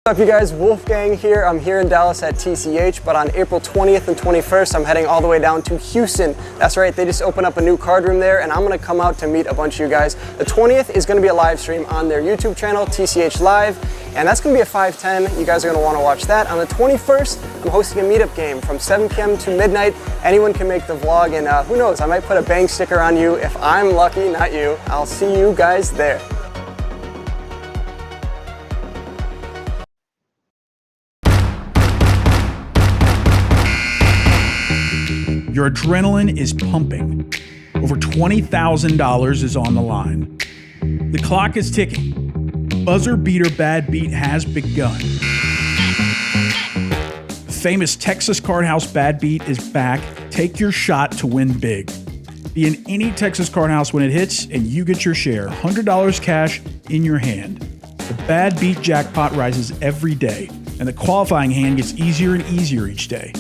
What's up, you guys? Wolfgang here. I'm here in Dallas at TCH, but on April 20th and 21st, I'm heading all the way down to Houston. That's right, they just opened up a new card room there, and I'm gonna come out to meet a bunch of you guys. The 20th is gonna be a live stream on their YouTube channel, TCH Live, and that's gonna be at 5:10. You guys are gonna wanna watch that. On the 21st, I'm hosting a meetup game from 7 p.m. to midnight. Anyone can make the vlog, and who knows, I might put a bang sticker on you if I'm lucky, not you. I'll see you guys there. Your adrenaline is pumping. Over $20,000 is on the line. The clock is ticking. Buzzer beater bad beat has begun. The famous Texas Card House bad beat is back. Take your shot to win big. Be in any Texas Card House when it hits and you get your share. $100 cash in your hand. The bad beat jackpot rises every day, and the qualifying hand gets easier and easier each day.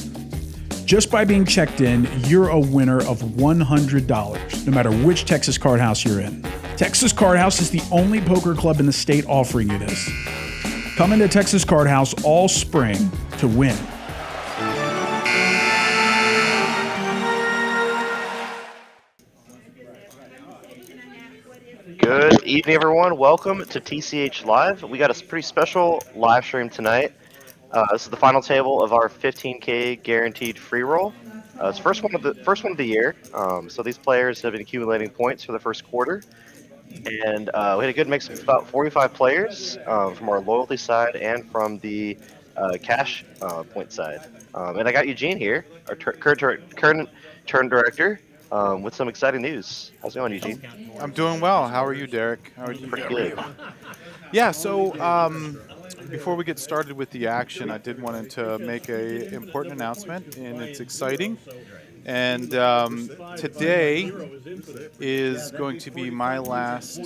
Just by being checked in, you're a winner of $100, no matter which Texas Card House you're in. Texas Card House is the only poker club in the state offering you this. Come into Texas Card House all spring to win. Good evening, everyone. Welcome to TCH Live. We got a pretty special live stream tonight. This is the final table of our 15K guaranteed free roll. It's the first one of the year. So these players have been accumulating points for the first quarter, and we had a good mix of about 45 players from our loyalty side and from the cash point side. And I got Eugene here, our current turn director, with some exciting news. How's it going, Eugene? I'm doing well. How are you, Derek? How are you? Pretty good. Yeah. So before we get started with the action, I did want to make a important announcement, and it's exciting. And today is going to be my last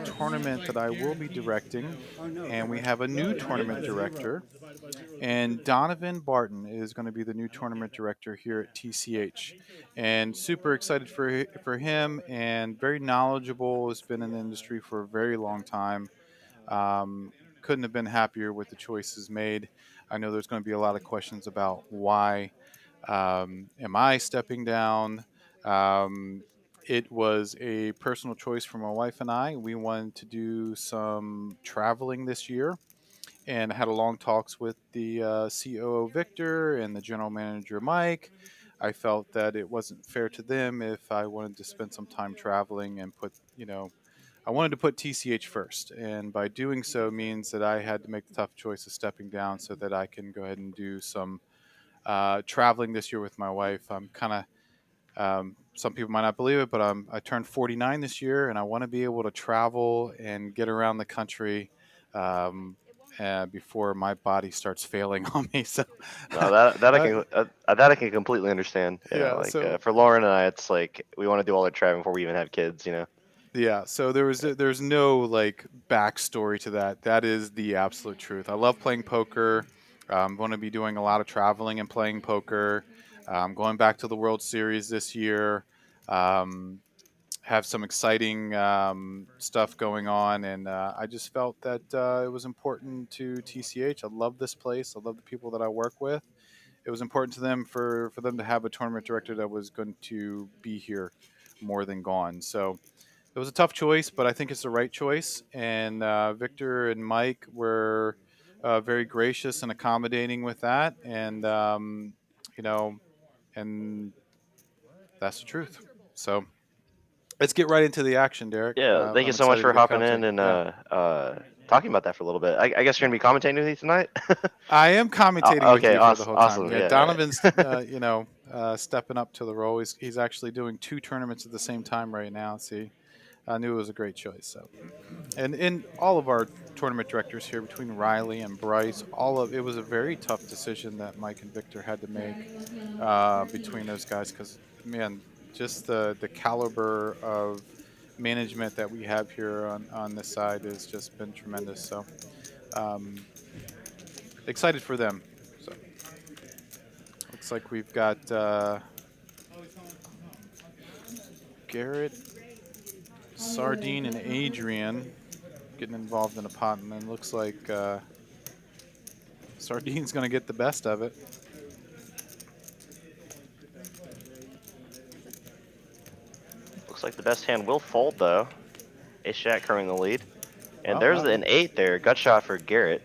tournament that I will be directing, and we have a new tournament director. And Donovan Barton is going to be the new tournament director here at TCH, and super excited for him, and very knowledgeable. Has been in the industry for a very long time. Couldn't have been happier with the choices made. I know there's going to be a lot of questions about why am I stepping down. It was a personal choice for my wife and I. We wanted to do some traveling this year, and had a long talks with the COO Victor and the general manager Mike. I felt that it wasn't fair to them if I wanted to spend some time traveling and I wanted to put TCH first, and by doing so means that I had to make the tough choice of stepping down so that I can go ahead and do some traveling this year with my wife. I'm kind of, some people might not believe it, but I turned 49 this year, and I want to be able to travel and get around the country before my body starts failing on me. So No, that I can completely understand. Yeah, For Lauren and I, it's like we want to do all our traveling before we even have kids. Yeah, so there's no like backstory to that. That is the absolute truth. I love playing poker. I'm going to be doing a lot of traveling and playing poker. Going back to the World Series this year. Have some exciting stuff going on, and I just felt that it was important to TCH. I love this place. I love the people that I work with. It was important to them for them to have a tournament director that was going to be here more than gone. So it was a tough choice, but I think it's the right choice. And Victor and Mike were very gracious and accommodating with that. And, and that's the truth. So let's get right into the action, Derek. Yeah, thank you I'm so much excited for to get hopping in commentating. and talking about that for a little bit. I guess you're gonna be commentating with me tonight. I am commentating with Okay, you for the whole awesome. time. Yeah, Yeah. Donovan's, stepping up to the role. He's actually doing two tournaments at the same time right now. See, I knew it was a great choice. So, and in all of our tournament directors here, between Riley and Bryce, it was a very tough decision that Mike and Victor had to make between those guys, because man, just the caliber of management that we have here on this side has just been tremendous. So excited for them. So looks like we've got Garrett, Sardine, and Adrian getting involved in a pot, and then looks like Sardine's going to get the best of it. Looks like the best hand will fold, though. Ace-Jack currently in the lead. And Well, there's an 8 there. Gut shot for Garrett.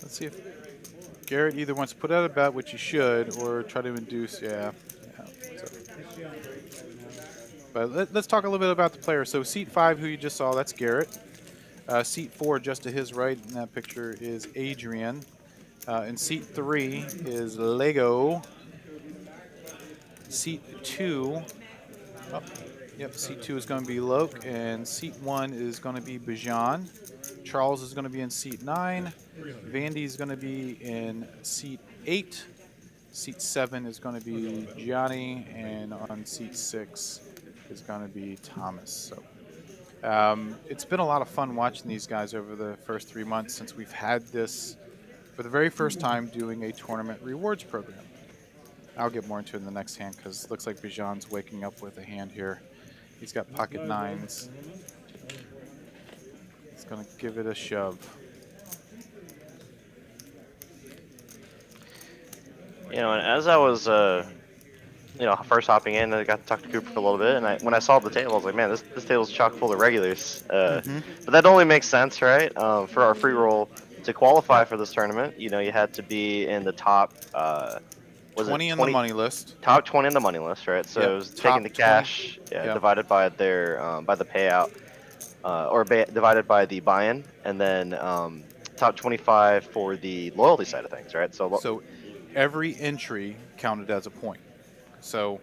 Let's see if Garrett either wants to put out a bet, which he should, or try to induce. Yeah. But let's talk a little bit about the player. So seat 5, who you just saw, that's Garrett. Seat 4, just to his right in that picture, is Adrian. And seat 3 is Lego. Seat 2, seat 2 is going to be Loke, and seat 1 is going to be Bijan. Charles is going to be in seat 9. Vandy is going to be in seat 8. Seat 7 is going to be Gianni, and on seat 6 is going to be Thomas. So it's been a lot of fun watching these guys over the first 3 months since we've had this for the very first time doing a tournament rewards program. I'll get more into it in the next hand because it looks like Bijan's waking up with a hand here. He's got pocket 9s. He's going to give it a shove. You know, and as I was, first hopping in, I got to talk to Cooper for a little bit, and when I saw the table, I was like, man, this table's chock full of regulars. But that only makes sense, right? For our free roll to qualify for this tournament, you had to be in the top. 20 in the money list. Top 20 in the money list, right? So it was taking the cash, divided by their by the payout, divided by the buy-in, and then top 25 for the loyalty side of things, right? So every entry counted as a point. So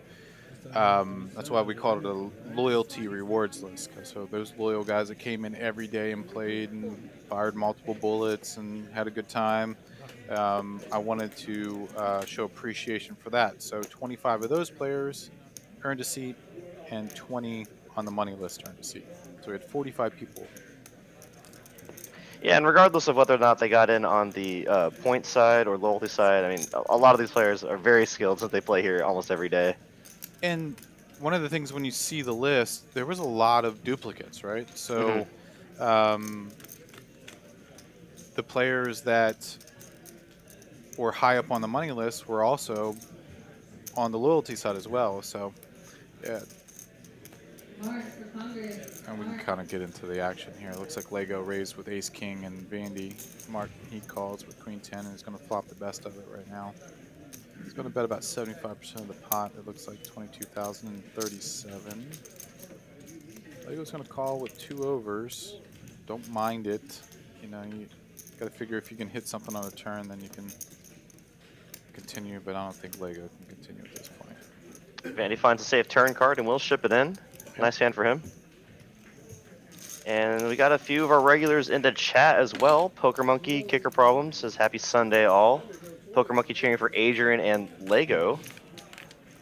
that's why we called it a loyalty rewards list. So those loyal guys that came in every day and played and fired multiple bullets and had a good time. I wanted to show appreciation for that. So 25 of those players earned a seat, and 20 on the money list earned a seat. So we had 45 people. Yeah, and regardless of whether or not they got in on the point side or loyalty side, I mean, a lot of these players are very skilled since they play here almost every day. And one of the things when you see the list, there was a lot of duplicates, right? So the players that were high up on the money list were also on the loyalty side as well. So, yeah. And we can kind of get into the action here. It looks like Lego raised with Ace King and Vandy. Mark he calls with Queen 10 and is going to flop the best of it right now. He's going to bet about 75% of the pot. It looks like 22,037. Lego's going to call with 2 overs. Don't mind it. You got to figure if you can hit something on a turn, then you can continue, but I don't think Lego can continue at this point. Vandy finds a safe turn card and will ship it in. Nice hand for him. And we got a few of our regulars in the chat as well. Poker Monkey, Kicker Problems says happy Sunday all. Poker Monkey cheering for Adrian and Lego.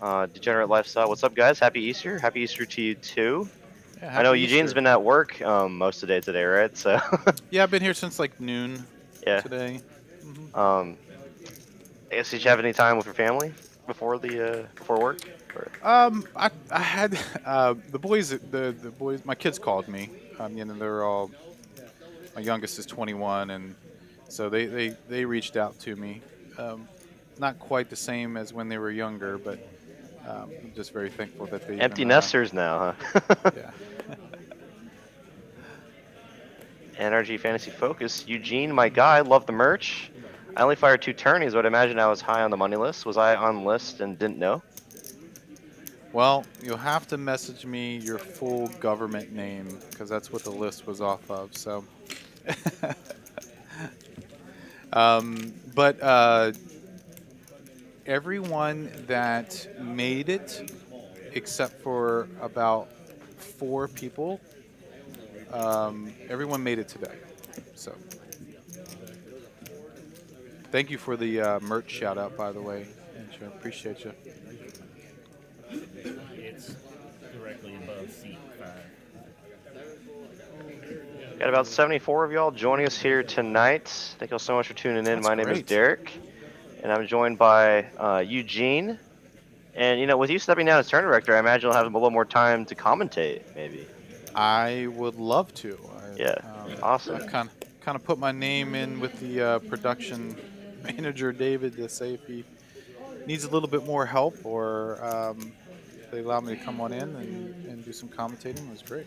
Degenerate Lifestyle, what's up guys? Happy Easter. Happy Easter to you too. Yeah, I know Easter. Eugene's been at work most of the day today, right? So yeah, I've been here since like noon today. I guess did you have any time with your family before work? Or? I had the boys. My kids called me. They're all. My youngest is 21, and so they reached out to me. Not quite the same as when they were younger, but I'm just very thankful that they. Empty nesters now, huh? Yeah. NRG Fantasy Focus. Eugene, my guy, love the merch. I only fired 2 tourneys, but I imagine I was high on the money list. Was I on the list and didn't know? Well, you'll have to message me your full government name because that's what the list was off of. So, but everyone that made it, except for about 4 people, everyone made it today. So, thank you for the merch shout out, by the way. I appreciate you. It's directly above seat 5. Got about 74 of y'all joining us here tonight. Thank y'all so much for tuning in. That's My name is great. Derek, and I'm joined by Eugene. And with you stepping down as turn director, I imagine you'll have a little more time to commentate, maybe. I would love to. Yeah, awesome. I kind of put my name in with the production manager David to say if he needs a little bit more help or they allow me to come on in and do some commentating. It was great.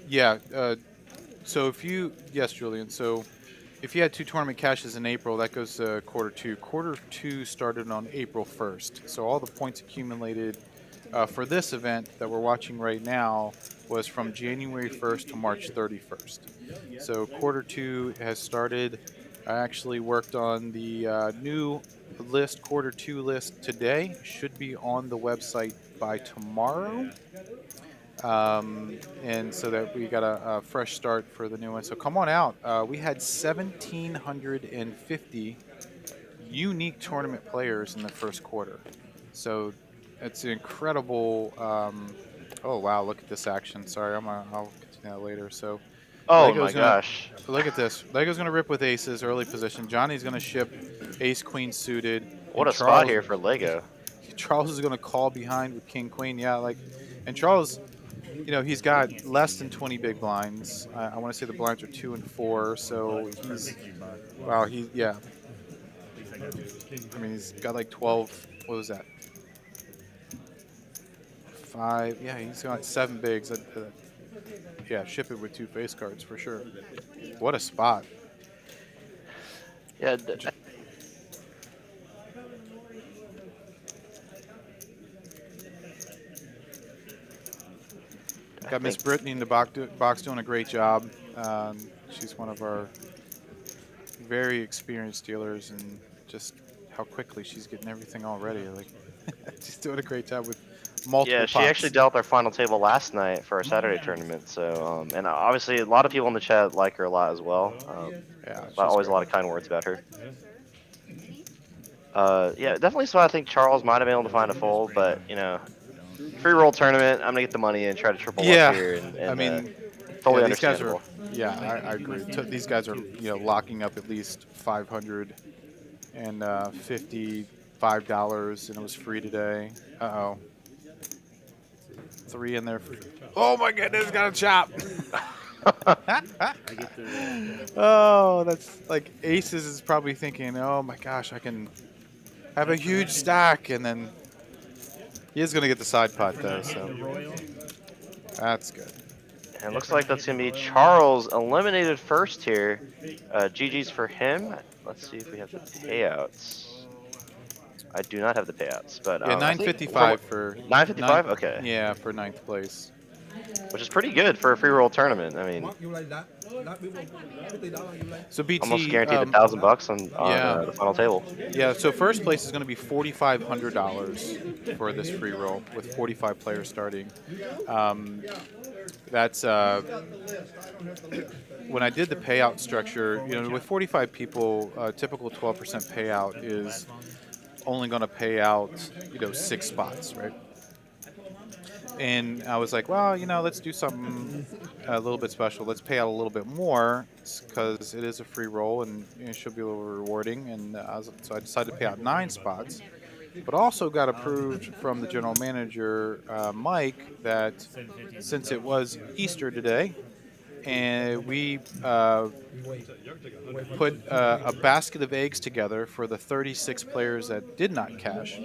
Yeah. So yes, Julian. So if you had 2 tournament caches in April, that goes to quarter 2. Quarter 2 started on April 1st. So all the points accumulated for this event that we're watching right now was from January 1st to March 31st. So quarter 2 has started. I actually worked on the new list, quarter 2 list today. Should be on the website by tomorrow. And so that we got a fresh start for the new one. So come on out. We had 1,750 unique tournament players in the first quarter. So it's incredible. Oh wow, look at this action. Sorry, I'll continue that later. So Oh Lego's my gonna, gosh. look at this. Lego's gonna rip with aces, early position. Johnny's gonna ship ace queen suited. What and a spot here for Lego. Charles is gonna call behind with king queen. Yeah, and Charles, he's got less than 20 big blinds. I want to say the blinds are 2 and 4. So yeah. I mean, he's got like 12. What was that? 5. Yeah, he's got 7 bigs. Yeah, ship it with 2 face cards for sure. What a spot. Yeah. Got Miss Brittany in the box doing a great job. She's one of our very experienced dealers, and just how quickly she's getting everything all ready. She's doing a great job with multiple Yeah, she pops. actually dealt our final table last night for our Saturday tournament. So, and obviously a lot of people in the chat like her a lot as well. Yeah, always great. a lot of kind words about her. Yeah, definitely. So I think Charles might have been able to find a fold, but free roll tournament. I'm gonna get the money and try to triple up here. And I mean, totally these guys understandable. I agree. These guys are locking up at least $555, and it was free today. Uh-oh. 3 in there. Oh my goodness, got a chop. Oh, that's like Aces is probably thinking, oh my gosh, I can have a huge stack, and then he is going to get the side pot though, so that's good. And it looks like that's going to be Charles eliminated first here. GG's for him. Let's see if we have the payouts. I do not have the payouts, but yeah, 955 for 955. Okay. Yeah, for 9th place, which is pretty good for a free roll tournament. I mean, so BT almost guaranteed $1,000 on the final table. Yeah, so first place is going to be $4,500 for this free roll with 45 players starting. That's when I did the payout structure. With 45 people, typical 12% payout is only going to pay out 6 spots, right? And I was like, well, let's do something a little bit special. Let's pay out a little bit more because it is a free roll and it should be a little rewarding. And so I decided to pay out 9 spots, but also got approved from the general manager, Mike, that since it was Easter today, and we put a basket of eggs together for the 36 players that did not cash,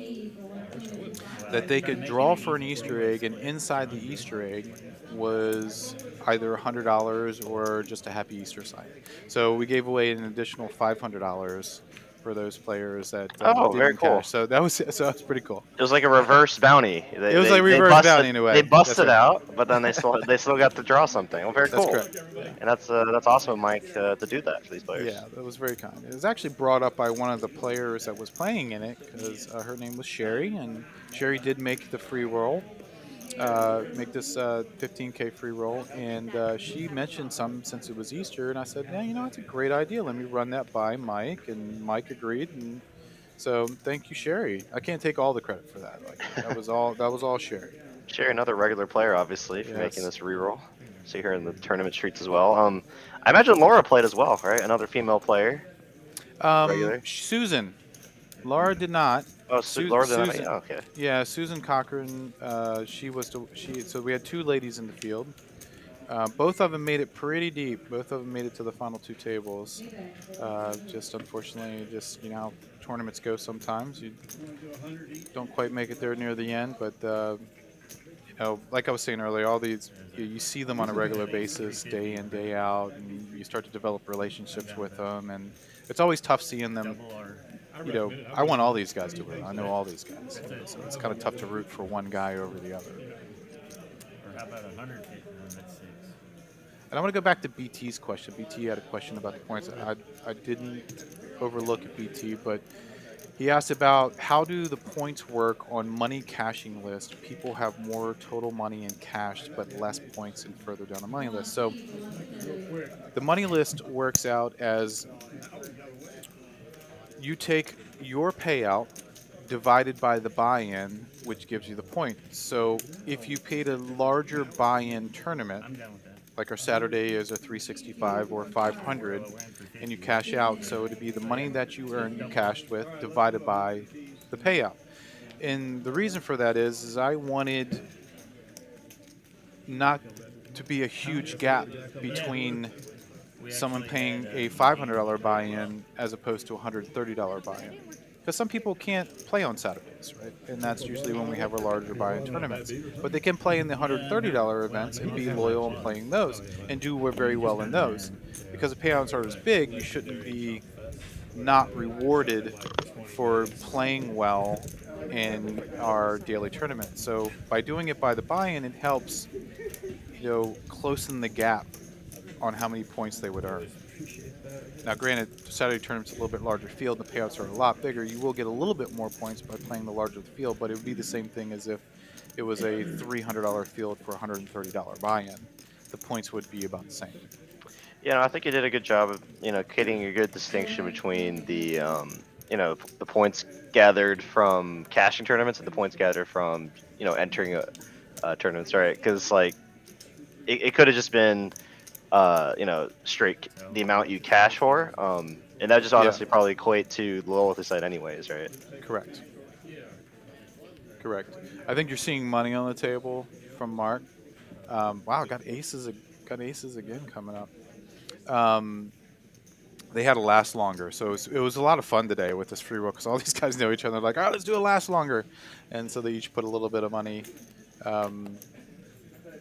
that they could draw for an Easter egg, and inside the Easter egg was either $100 or just a Happy Easter sign. So we gave away an additional $500 for those players that very cool. cash. So that was pretty cool. It was like a reverse bounty. It was like reverse bounty in a way. They busted out, but then they still got to draw something. Well, very cool. That's correct. And that's awesome, Mike, to do that for these players. Yeah, that was very kind. It was actually brought up by one of the players that was playing in it because her name was Sherry, and Sherry did make the free roll, make this 15K free roll, and she mentioned something since it was Easter, and I said, yeah, it's a great idea. Let me run that by Mike, and Mike agreed, and so thank you, Sherry. I can't take all the credit for that. That was all Sherry. Sherry, another regular player, obviously, for making this reroll. See her in the tournament streets as well. I imagine Laura played as well, right? Another female player. Regular. Susan. Laura did not. Oh, lower than that. Susan, Yeah, okay. yeah, Susan Cochran. So we had two ladies in the field. Both of them made it pretty deep. Both of them made it to the final two tables. Just unfortunately, tournaments go sometimes. You don't quite make it there near the end, but like I was saying earlier, all these you see them on a regular basis, day in, day out, and you start to develop relationships with them, and it's always tough seeing them. I want all these guys to win. I know all these guys, so it's kind of tough to root for one guy over the other. Or how about 150? That's 6. And I want to go back to BT's question. BT had a question about the points. I didn't overlook at BT, but he asked about how do the points work on money caching list. People have more total money in cash, but less points and further down the money list. So the money list works out as you take your payout divided by the buy-in, which gives you the points. So if you paid a larger buy-in tournament, I'm done with that. like our Saturday is a 365 or 500, and you cash out, so it'd be the money that you earned, you cashed with, divided by the payout. And the reason for that is I wanted not to be a huge gap between someone paying a $500 buy-in as opposed to a $130 buy-in. Because some people can't play on Saturdays, right? And that's usually when we have our larger buy-in tournaments. But they can play in the $130 events and be loyal in playing those and do very well in those. Because the payouts are as big, you shouldn't be not rewarded for playing well in our daily tournament. So by doing it by the buy-in, it helps, closen the gap on how many points they would earn. Now, granted, Saturday tournament's a little bit larger field, the payouts are a lot bigger. You will get a little bit more points by playing the larger the field, but it would be the same thing as if it was a $300 field for a $130 buy-in. The points would be about the same. Yeah, I think you did a good job of, creating a good distinction between the, the points gathered from cashing tournaments and the points gathered from, entering tournaments, right? Because, it could have just been, straight the amount you cash for, and that just honestly probably equate to the loyalty side anyways, right? Correct. I think you're seeing money on the table from Mark. Wow, got aces again coming up. They had to last longer, so it was a lot of fun today with this free roll because all these guys know each other. They're like, all right, let's do it last longer, and so they each put a little bit of money.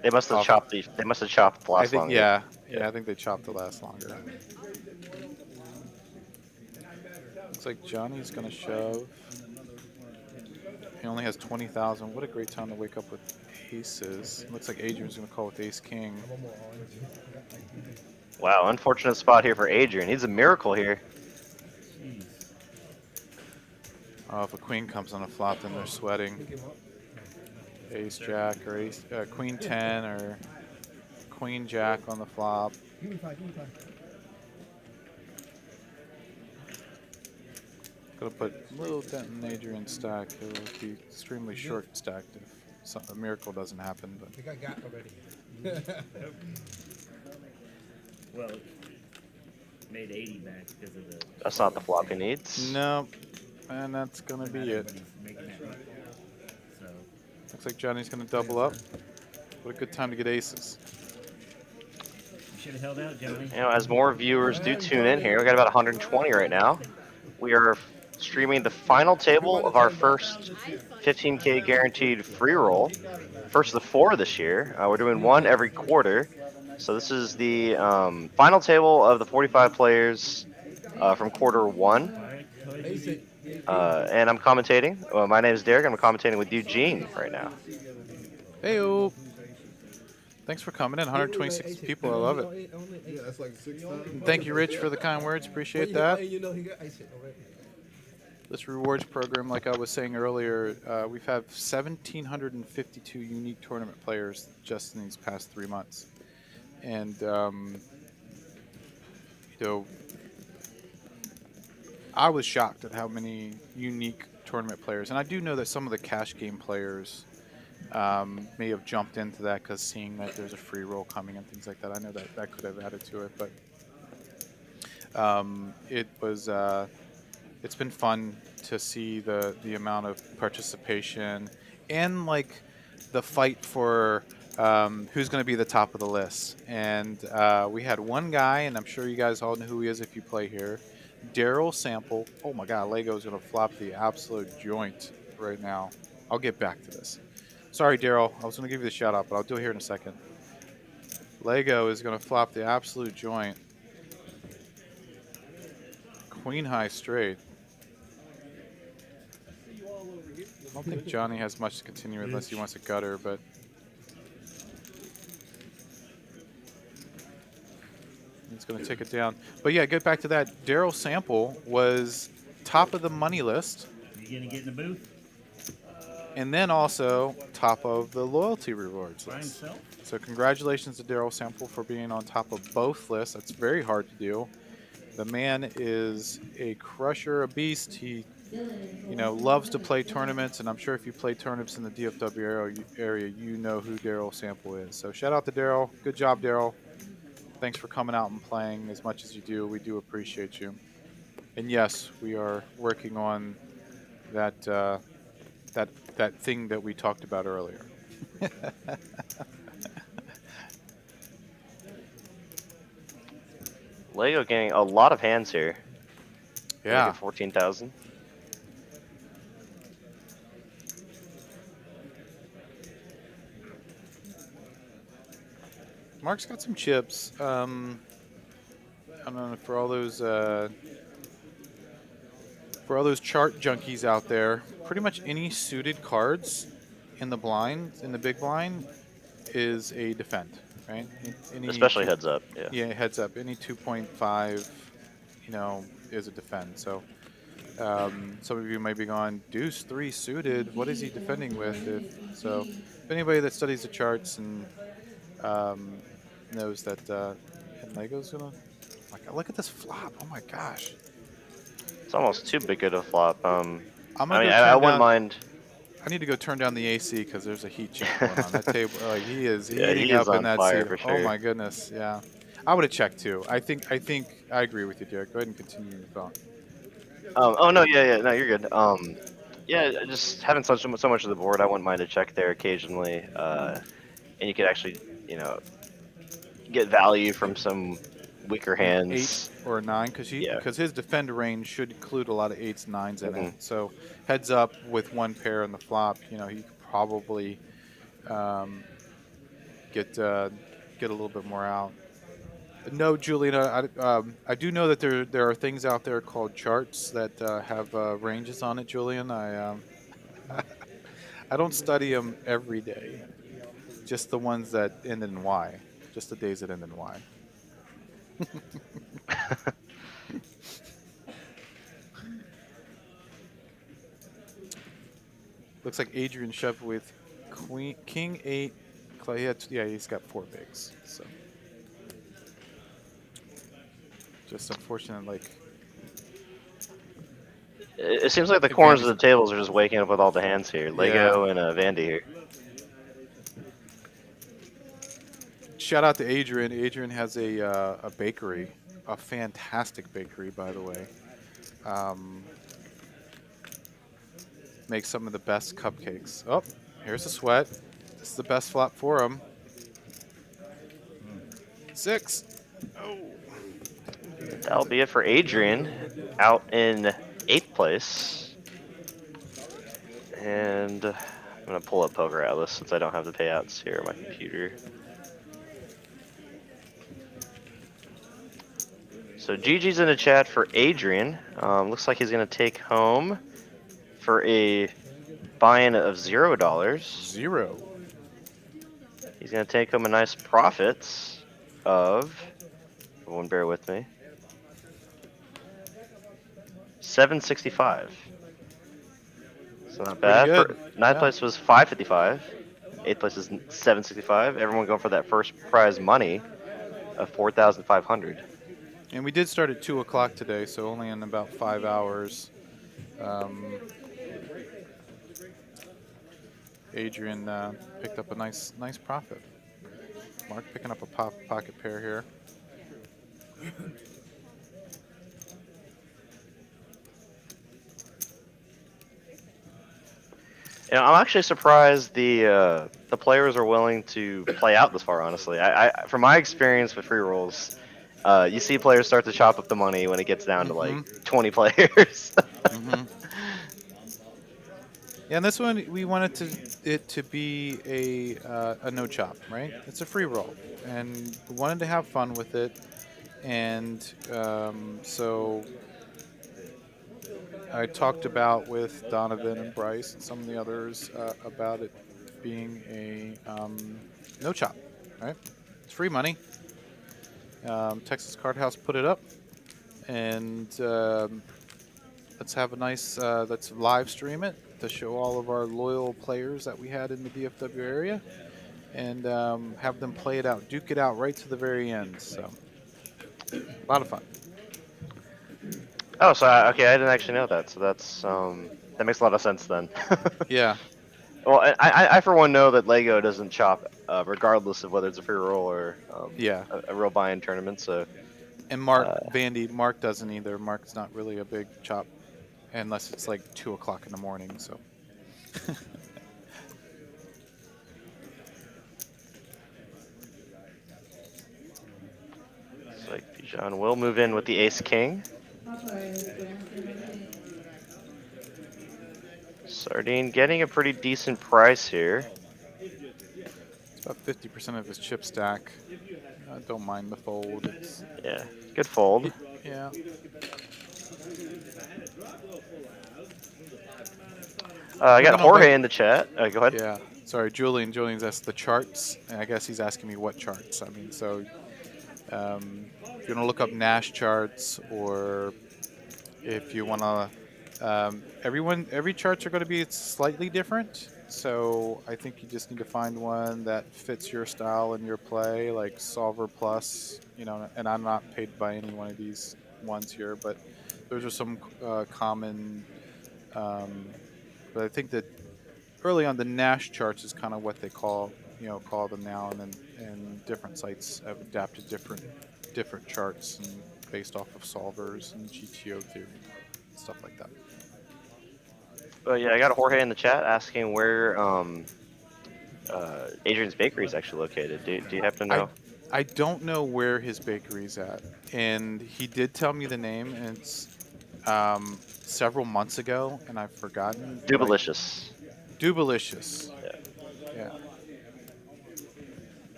They must have chopped the. They must have chopped the last longer. Yeah, I think they chopped the last longer. Looks like Johnny's gonna shove. He only has 20,000. What a great time to wake up with aces. Looks like Adrian's gonna call with ace king. Wow, unfortunate spot here for Adrian. He's a miracle here. Jeez. Oh, if a queen comes on a flop, then they're sweating. Ace jack or queen 10 or queen jack on the flop. Gonna put a little dent in Adrian's stack. It will be extremely short stacked if a miracle doesn't happen. But I think I got already. Well, made 80 back because of the. That's not the flop he needs. no, and that's gonna be it. Everybody's making that right. So. Looks like Johnny's gonna double up. What a good time to get aces. You should have held out, Johnny. As more viewers do tune in here, we got about 120 right now. We are streaming the final table of our first 15K guaranteed free roll. First of the 4 this year. We're doing one every quarter. So this is the final table of the 45 players from quarter 1. And I'm commentating. My name is Derek. I'm commentating with Eugene right now. Heyo. Thanks for coming in. 126 people. I love it. Yeah, that's like 6 times. And thank you, Rich, for the kind words. Appreciate that. You know he got ice hit already. This rewards program, like I was saying earlier, we've had 1,752 unique tournament players just in these past 3 months. And, I was shocked at how many unique tournament players. And I do know that some of the cash game players may have jumped into that because seeing that there's a free roll coming and things like that. I know that that could have added to it. But it was... it's been fun to see the amount of participation and like the fight for who's going to be the top of the list. And we had one guy, and I'm sure you guys all know who he is if you play here, Daryl Sample. Oh my God, Lego's going to flop the absolute joint right now. I'll get back to this. Sorry, Daryl. I was going to give you the shout out, but I'll do it here in a second. Lego is going to flop the absolute joint. Queen high straight. I don't think Johnny has much to continue unless he wants a gutter, but he's going to take it down. But yeah, get back to that. Daryl Sample was top of the money list. You gonna get in the booth And then also top of the loyalty rewards by list. himself? So congratulations to Daryl Sample for being on top of both lists. That's very hard to do. The man is a crusher, a beast. He, loves to play tournaments, and I'm sure if you play tournaments in the DFW area, you know who Daryl Sample is. So shout out to Daryl. Good job, Daryl. Thanks for coming out and playing as much as you do. We do appreciate you. And yes, we are working on that that thing that we talked about earlier. Lego getting a lot of hands here. Yeah. 14,000. Mark's got some chips. I don't know, for all those chart junkies out there, pretty much any suited cards in the blind, in the big blind, is a defend, right? Especially heads up. Yeah. Yeah, heads up. Any 2.5, is a defend. So some of you might be going, Deuce 3 suited. What is he defending with? If anybody that studies the charts and knows that and Lego's gonna look at this flop. Oh my gosh. It's almost too big of a flop. I down, wouldn't mind. I need to go turn down the AC because there's a heat check going on that table. Like he is Yeah, heating he is up in on that fire seat. for sure. Oh my goodness, yeah. I would have checked too. I think I agree with you, Derek. Go ahead and continue your thought. Oh no, yeah, no, you're good. Yeah, just having so much of the board, I wouldn't mind a check there occasionally, and you could actually, get value from some weaker hands. 8 or 9 because his defender range should include a lot of 8s, 9s in it. So heads up with one pair on the flop, he could probably get a little bit more out. No, Julian, I do know that there are things out there called charts that have ranges on it, Julian. I don't study them every day, just the ones that end in Y, just the days that end in Y. Looks like Adrian shoved with King 8. He's got 4 bigs. So just unfortunate, It seems like the corners of the tables are just waking up with all the hands here. Lego and Vandy here. Shout out to Adrian. Adrian has a bakery, a fantastic bakery, by the way. Makes some of the best cupcakes. Oh, here's a sweat. This is the best flop for him. 6. Oh. That'll be it for Adrian, out in 8th place. And I'm gonna pull up Poker Atlas since I don't have the payouts here on my computer. So GG's in the chat for Adrian. Looks like he's gonna take home for a buy-in of $0. 0. He's gonna take home a nice profit of, everyone bear with me, $765. So not bad. Ninth place was $555. 8th place is $765. Everyone going for that first prize money of $4,500. And we did start at 2 o'clock today, so only in about 5 hours. Adrian picked up a nice profit. Mark picking up a pocket pair here. I'm actually surprised the players are willing to play out this far. Honestly, from my experience with free rolls, you see players start to chop up the money when it gets down to like 20 players. Yeah, and this one we wanted it to be a no chop, right? It's a free roll, and we wanted to have fun with it, and so I talked about with Donovan and Bryce and some of the others about it being a no chop, right? It's free money. Texas Card House put it up, and let's have a nice let's live stream it to show all of our loyal players that we had in the DFW area, and have them play it out, duke it out right to the very end. So a lot of fun. Oh, so okay, I didn't actually know that. So that makes a lot of sense then. Yeah, Well, I for one know that Lego doesn't chop, regardless of whether it's a free roll or yeah. a real buy-in tournament. So And Mark uh, Vandy, Mark doesn't either. Mark's not really a big chop unless it's like 2 o'clock in the morning. So it's like Bijan will move in with the Ace King. Sardine getting a pretty decent price here. it's about 50% of his chip stack. I don't mind the fold. It's, Yeah, good fold. yeah. I got Moving on Jorge back- in the chat. Go ahead. Yeah. Sorry, Julian. Julian's asked the charts, and I guess he's asking me what charts. I mean, so if you want to look up Nash charts, or if you want to, every charts are going to be slightly different. So I think you just need to find one that fits your style and your play, like Solver Plus. You know, and I'm not paid by any one of these ones here, but those are some common. But I think that early on, the Nash charts is kind of what they call them now, and then and different sites have adapted different charts and based off of solvers and GTO theory, stuff like that. But yeah, I got Jorge in the chat asking where Adrian's Bakery is actually located. Do you happen to know? I don't know where his bakery's at, and he did tell me the name, and it's several months ago, and I've forgotten. Dubalicious. Dubalicious. Yeah. Yeah.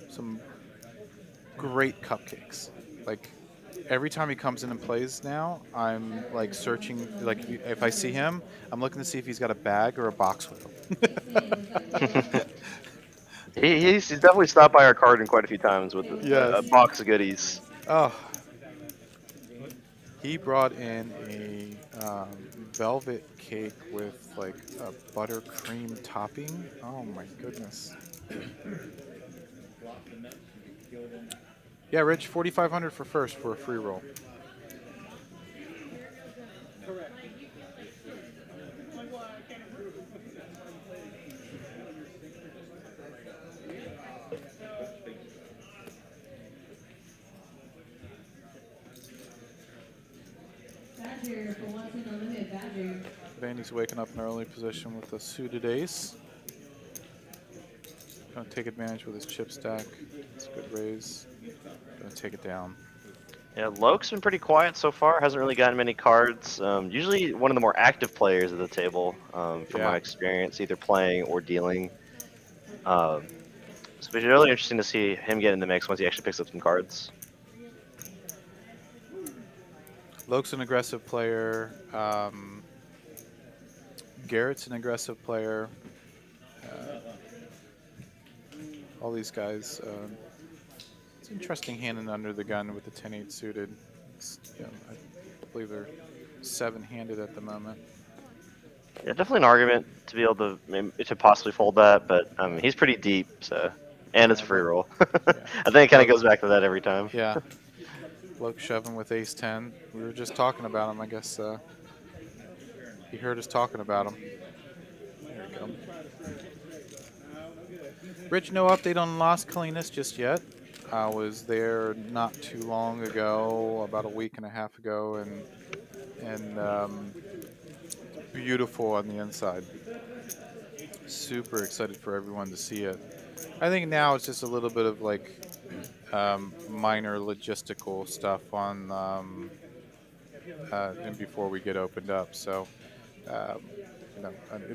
Some great cupcakes. Like every time he comes in and plays now, I'm like searching. Like if I see him, I'm looking to see if he's got a bag or a box with him. He's definitely stopped by our card quite a few times with Yes. a box of goodies. Oh, he brought in a velvet cake with like a buttercream topping. Oh my goodness. Yeah, Rich, 4,500 for first for a free roll. Vandy's waking up in early position with a suited ace. Gonna take advantage with his chip stack. It's a good raise. Gonna take it down. Yeah, Loke's been pretty quiet so far. Hasn't really gotten many cards. Usually one of the more active players at the table, from Yeah. my experience, either playing or dealing. So it's really interesting to see him get in the mix once he actually picks up some cards. Loke's an aggressive player. Garrett's an aggressive player. All these guys. It's an interesting hand and under the gun with the 10-8 suited. I believe they're 7-handed at the moment. Yeah, definitely an argument to be able to possibly fold that, but he's pretty deep, so and it's a free roll. I think it kind of goes back to that every time. Yeah. Loke shoving with ace 10. We were just talking about him. I guess he heard us talking about him. There we go. Rich, no update on Las Colinas just yet. I was there not too long ago, about a week and a half ago, and beautiful on the inside. super excited for everyone to see it. I think now it's just a little bit of like minor logistical stuff on and before we get opened up. So, um,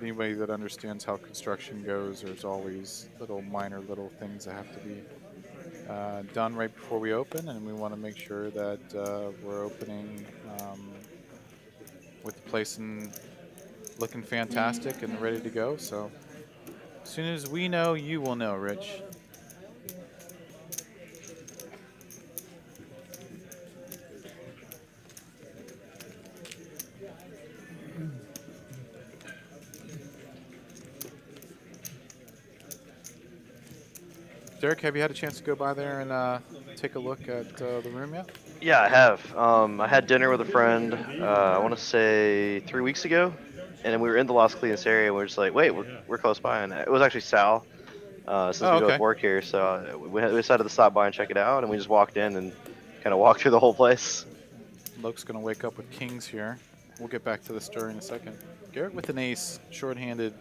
anybody that understands how construction goes, there's always little things that have to be done right before we open, and we want to make sure that we're opening with the place looking fantastic and ready to go. So, as soon as we know, you will know, Rich. Derek, have you had a chance to go by there and take a look at the room yet? Yeah, I have. I had dinner with a friend. I want to say 3 weeks ago, and then we were in the Las Colinas area. And we were just like, wait, we're close by, and it was actually Sal. Since Oh, we both okay. work here, so we decided to stop by and check it out, and we just walked in and kind of walked through the whole place. Luke's going to wake up with kings here. We'll get back to the story in a second. Garrett with an ace, short-handed.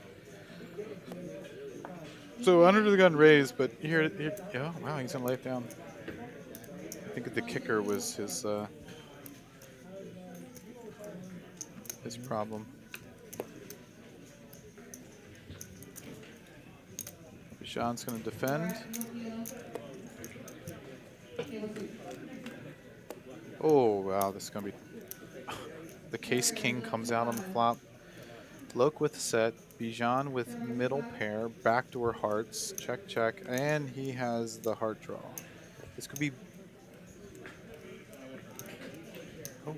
So under the gun raised, but here oh, wow, he's going to lay it down. I think the kicker was his problem. Sean's going to defend. Oh, wow, this is going to be... The case king comes out on the flop. Loke with set. Bijan with middle pair. Backdoor hearts. Check, check. And he has the heart draw. This could be... Oh.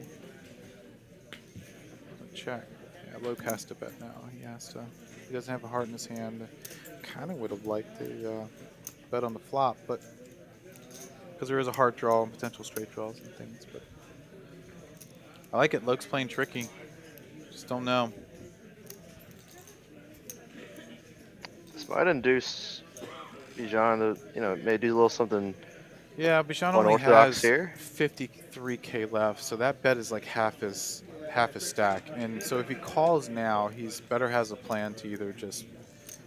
Check. Yeah, Loke has to bet now. He doesn't have a heart in his hand. Kind of would have liked to bet on the flop, but because there is a heart draw and potential straight draws and things. But I like it. Loke's playing tricky. Just don't know. This might induce Bijan to, maybe do a little something. Yeah, Bijan only unorthodox has here. 53K left, so that bet is like half his stack. And so if he calls now, he's better has a plan to either just,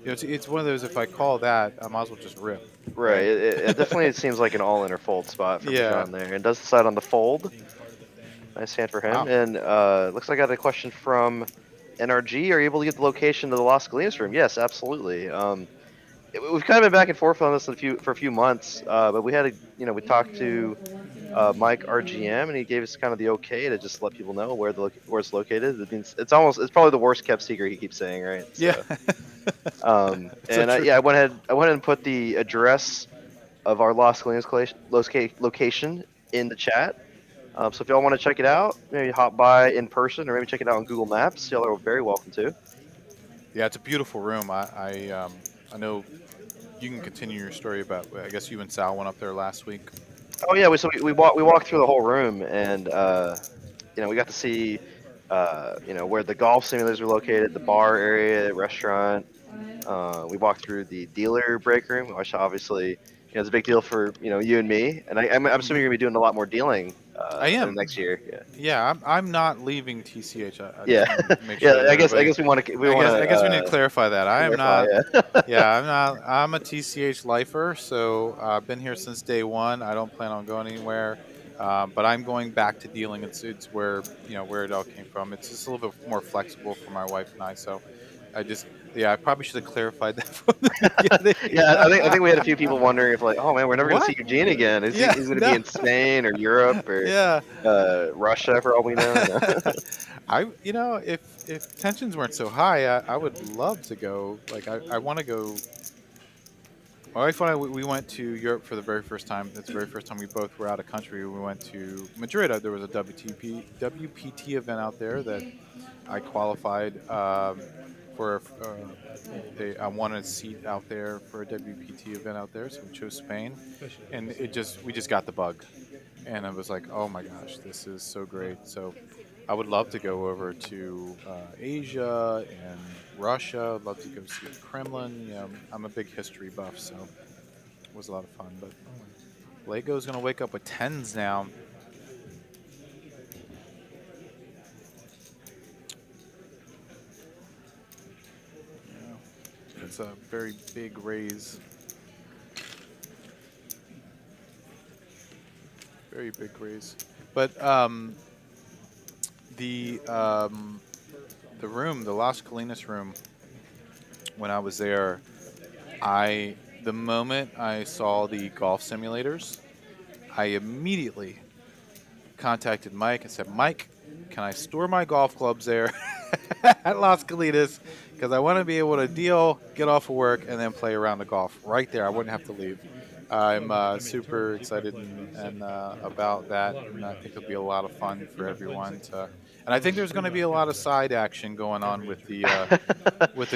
it's one of those. If I call that, I might as well just rip. Right. It definitely seems like an all-in or fold spot for Yeah. Bijan there, and does decide on the fold. Nice hand for him. Wow. And looks like I got a question from NRG. Are you able to get the location of the Las Colinas room? Yes, absolutely. We've kind of been back and forth on this for a few months, but we had we talked to Mike RGM, and he gave us kind of the okay to just let people know where it's located. It means it's probably the worst kept secret, he keeps saying, right? So, Yeah. I went ahead and put the address of our Las Colinas location in the chat. So if y'all want to check it out, maybe hop by in person or maybe check it out on Google Maps. Y'all are very welcome to. Yeah, it's a beautiful room. I know you can continue your story about. I guess you and Sal went up there last week. Oh yeah, we walked through the whole room, and we got to see where the golf simulators were located, the bar area, restaurant. We walked through the dealer break room, which obviously it's a big deal for you and me. And I'm assuming you're gonna be doing a lot more dealing. I am next year. Yeah. Yeah, I'm not leaving TCH. I Yeah. just wanna make sure I guess we want to. I guess we need to clarify that. I am not. Yeah. Yeah, I'm not. I'm a TCH lifer, so I've been here since day one. I don't plan on going anywhere, but I'm going back to dealing. It's where where it all came from. It's just a little bit more flexible for my wife and I. So I probably should have clarified that from the beginning. Yeah, I think we had a few people wondering if oh man, we're never going to What? see Eugene again. He's going to no. be in Spain or Europe or Russia for all we know. If tensions weren't so high, I would love to go. Like I want to go. My wife and I, we went to Europe for the very first time. That's the very first time we both were out of country. We went to Madrid. There was a WPT event out there that I qualified for. I wanted a seat out there for a WPT event out there, so we chose Spain, and we just got the bug, and I was like, oh my gosh, this is so great. So I would love to go over to Asia and Russia. I'd love to go see the Kremlin. I'm a big history buff, so it was a lot of fun. But Lego's going to wake up with tens now. That's a very big raise. Very big raise. But the room, the Las Colinas room, when I was there, the moment I saw the golf simulators, I immediately contacted Mike and said, Mike, can I store my golf clubs there at Las Colinas? Because I want to be able to deal, get off of work, and then play around the golf right there. I wouldn't have to leave. I'm super excited and about that, and I think it'll be a lot of fun for everyone to. And I think there's going to be a lot of side action going on with the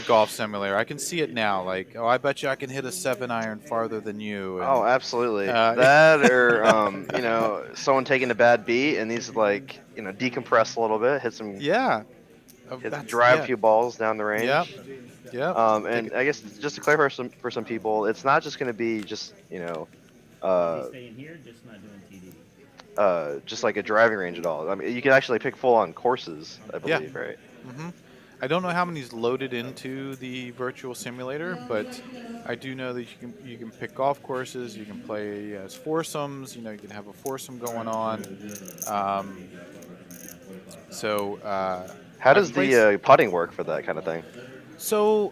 golf simulator. I can see it now. Like, oh, I bet you I can hit a 7-iron farther than you. And, Oh, absolutely. Uh, That or someone taking a bad beat and needs to decompress a little bit, hit some yeah, drive a few balls down the range. Yep. Yep. And I guess just to clarify for some people, it's not just going to be just Staying here, just not doing TD. just like a driving range at all. I mean, you can actually pick full on courses, I believe, right? Mm-hmm. I don't know how many's loaded into the virtual simulator, but I do know that you can pick golf courses. You can play as foursomes. You can have a foursome going on. How does the putting work for that kind of thing? So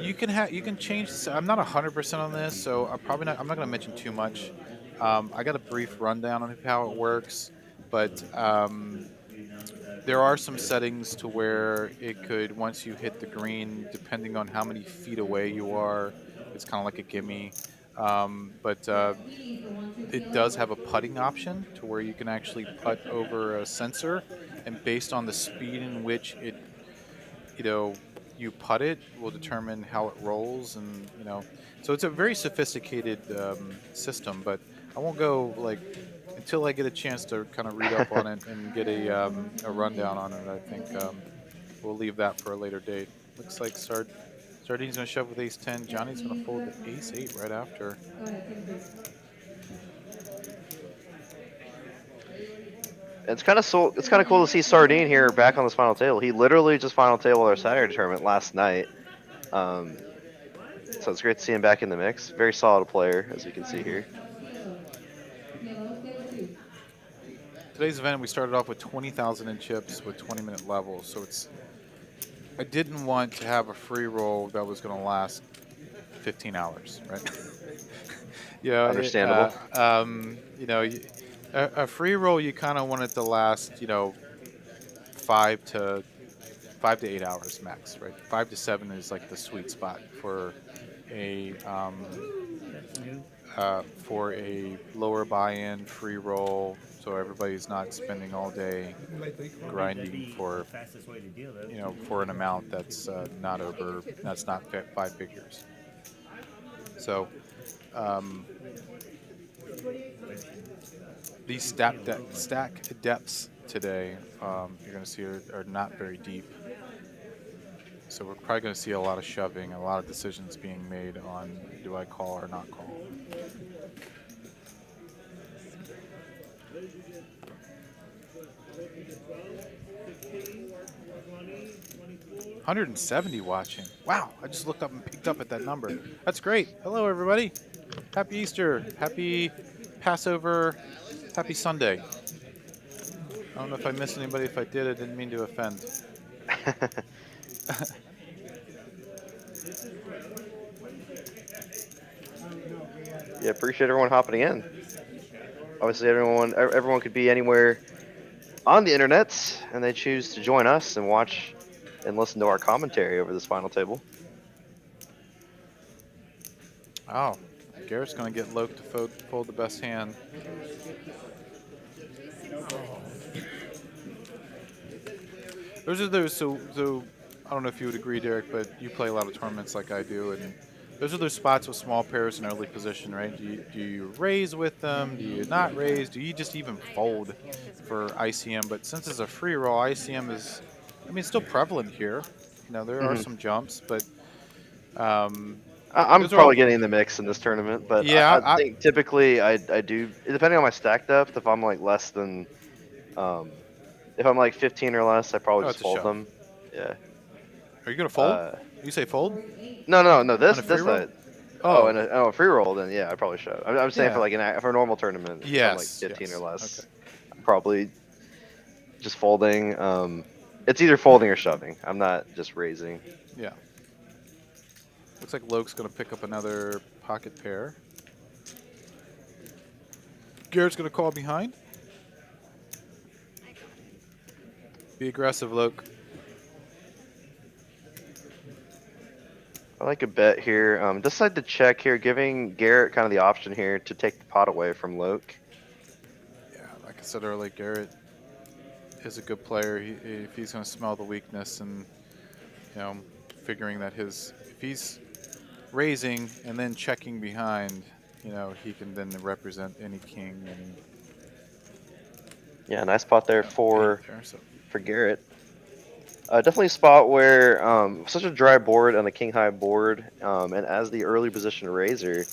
you can change. I'm not 100% on this, so I'm not going to mention too much. I got a brief rundown on how it works, but there are some settings to where it could, once you hit the green, depending on how many feet away you are, it's kind of like a gimme. But it does have a putting option to where you can actually putt over a sensor, and based on the speed in which you putt it will determine how it rolls, and so it's a very sophisticated system. But I won't go until I get a chance to kind of read up on it and get a rundown on it. I think we'll leave that for a later date. Looks like Sardine's going to shove with ace 10. Johnny's going to fold the ace 8 right after. It's kind of cool to see Sardine here back on this final table. He literally just final tabled our Saturday tournament last night. So it's great to see him back in the mix. Very solid player, as you can see here. Today's event, we started off with 20,000 in chips with 20-minute levels. So I didn't want to have a free roll that was going to last 15 hours, right? Understandable. A free roll, you kind of want it to last, 5 to 8 hours max, right? 5 to 7 is like the sweet spot for a lower buy-in free roll, so everybody's not spending all day grinding for Fastest way to deal, though. for an amount that's not 5 figures. So these stack depths today, you're going to see are not very deep. So we're probably going to see a lot of shoving, a lot of decisions being made on do I call or not call. $170 watching. Wow, I just looked up and picked up at that number. That's great. Hello, everybody. Happy Easter. Happy Passover. Happy Sunday. I don't know if I missed anybody. If I did, I didn't mean to offend. Yeah, appreciate everyone hopping in. Obviously, everyone could be anywhere on the internet, and they choose to join us and watch and listen to our commentary over this final table. Oh, Garrett's going to get Loke to fold the best hand. So I don't know if you would agree, Derek, but you play a lot of tournaments like I do, and those are those spots with small pairs in early position, right? Do you raise with them? Do you not raise? Do you just even fold for ICM? But since it's a free roll, ICM is, it's still prevalent here. There are some jumps, but I'm probably getting in the mix in this tournament, but yeah, I think typically I do, depending on my stack depth, if I'm less than, if I'm 15 or less, I probably just fold them. Yeah. Are you gonna fold? You You say fold No. on a free This roll? side. Oh, And a free roll. Then yeah, I probably shove. I'm saying for yeah. like for a normal tournament, if I'm like Yes. 15 or Yes. less, Okay. I'm probably just folding. It's either folding or shoving. I'm not just raising. Yeah. Looks like Loke's going to pick up another pocket pair. Garrett's going to call behind. Be aggressive, Loke. I like a bet here. Decide to check here, giving Garrett kind of the option here to take the pot away from Loke. Yeah, like I said earlier, Garrett is a good player. If he's going to smell the weakness and, figuring that if he's raising and then checking behind, he can then represent any king and Yeah, nice spot there for there. So Garrett. Definitely a spot where such a dry board on a king high board, and as the early position raiser,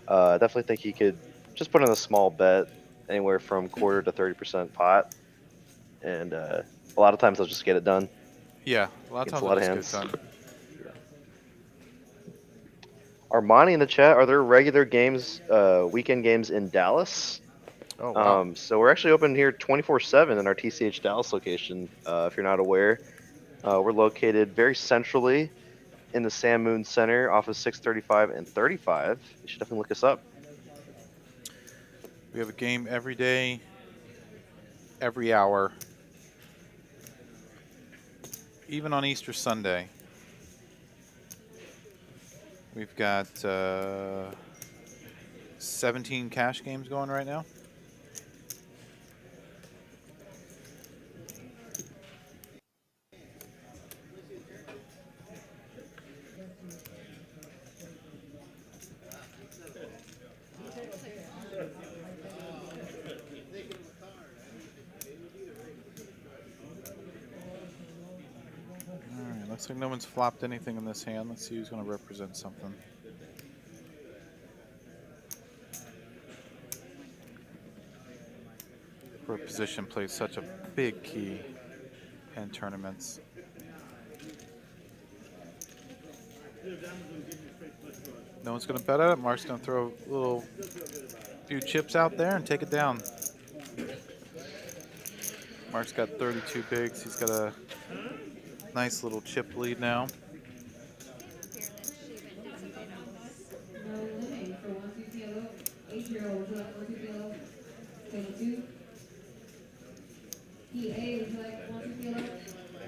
I definitely think he could just put in a small bet, anywhere from quarter to 30% pot, and a lot of times they'll just get it done yeah, a lot of against times a it lot of just hands. gets done. Armani in the chat, are there regular games, weekend games in Dallas? Oh wow. So we're actually open here 24/7 in our TCH Dallas location. If you're not aware, we're located very centrally in the Sam Moon Center off of 635 and 35. You should definitely look us up. We have a game every day, every hour, even on Easter Sunday. We've got 17 cash games going right now. Alright, looks like no one's flopped anything in this hand. Let's see who's going to represent something. Court position plays such a big key in tournaments. No one's going to bet at it. Mark's going to throw a few chips out there and take it down. Mark's got 32 bigs. He's got a nice little chip lead now.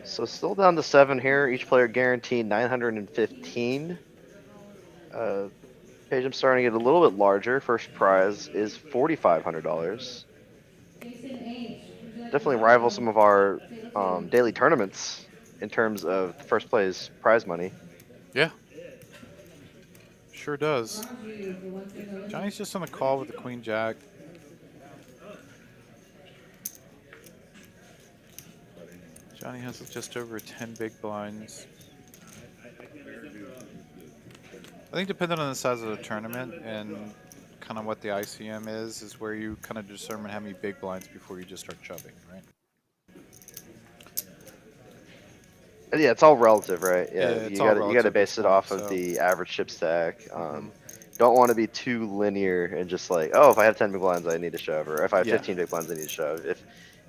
So still down to 7 here. Each player guaranteed 915. Page, I'm starting to get a little bit larger. First prize is $4,500. Definitely rival some of our daily tournaments in terms of first place prize money. Yeah. Sure does. Johnny's just on a call with the Queen Jack. Johnny has just over 10 big blinds. I think depending on the size of the tournament and kind of what the ICM is where you kind of determine how many big blinds before you just start shoving, right? Yeah, it's all relative, right? Yeah, you got to base it off of the average chip stack. Don't want to be too linear and just like, oh, if I have 10 big blinds, I need to shove, or if I have 15 big blinds, I need to shove.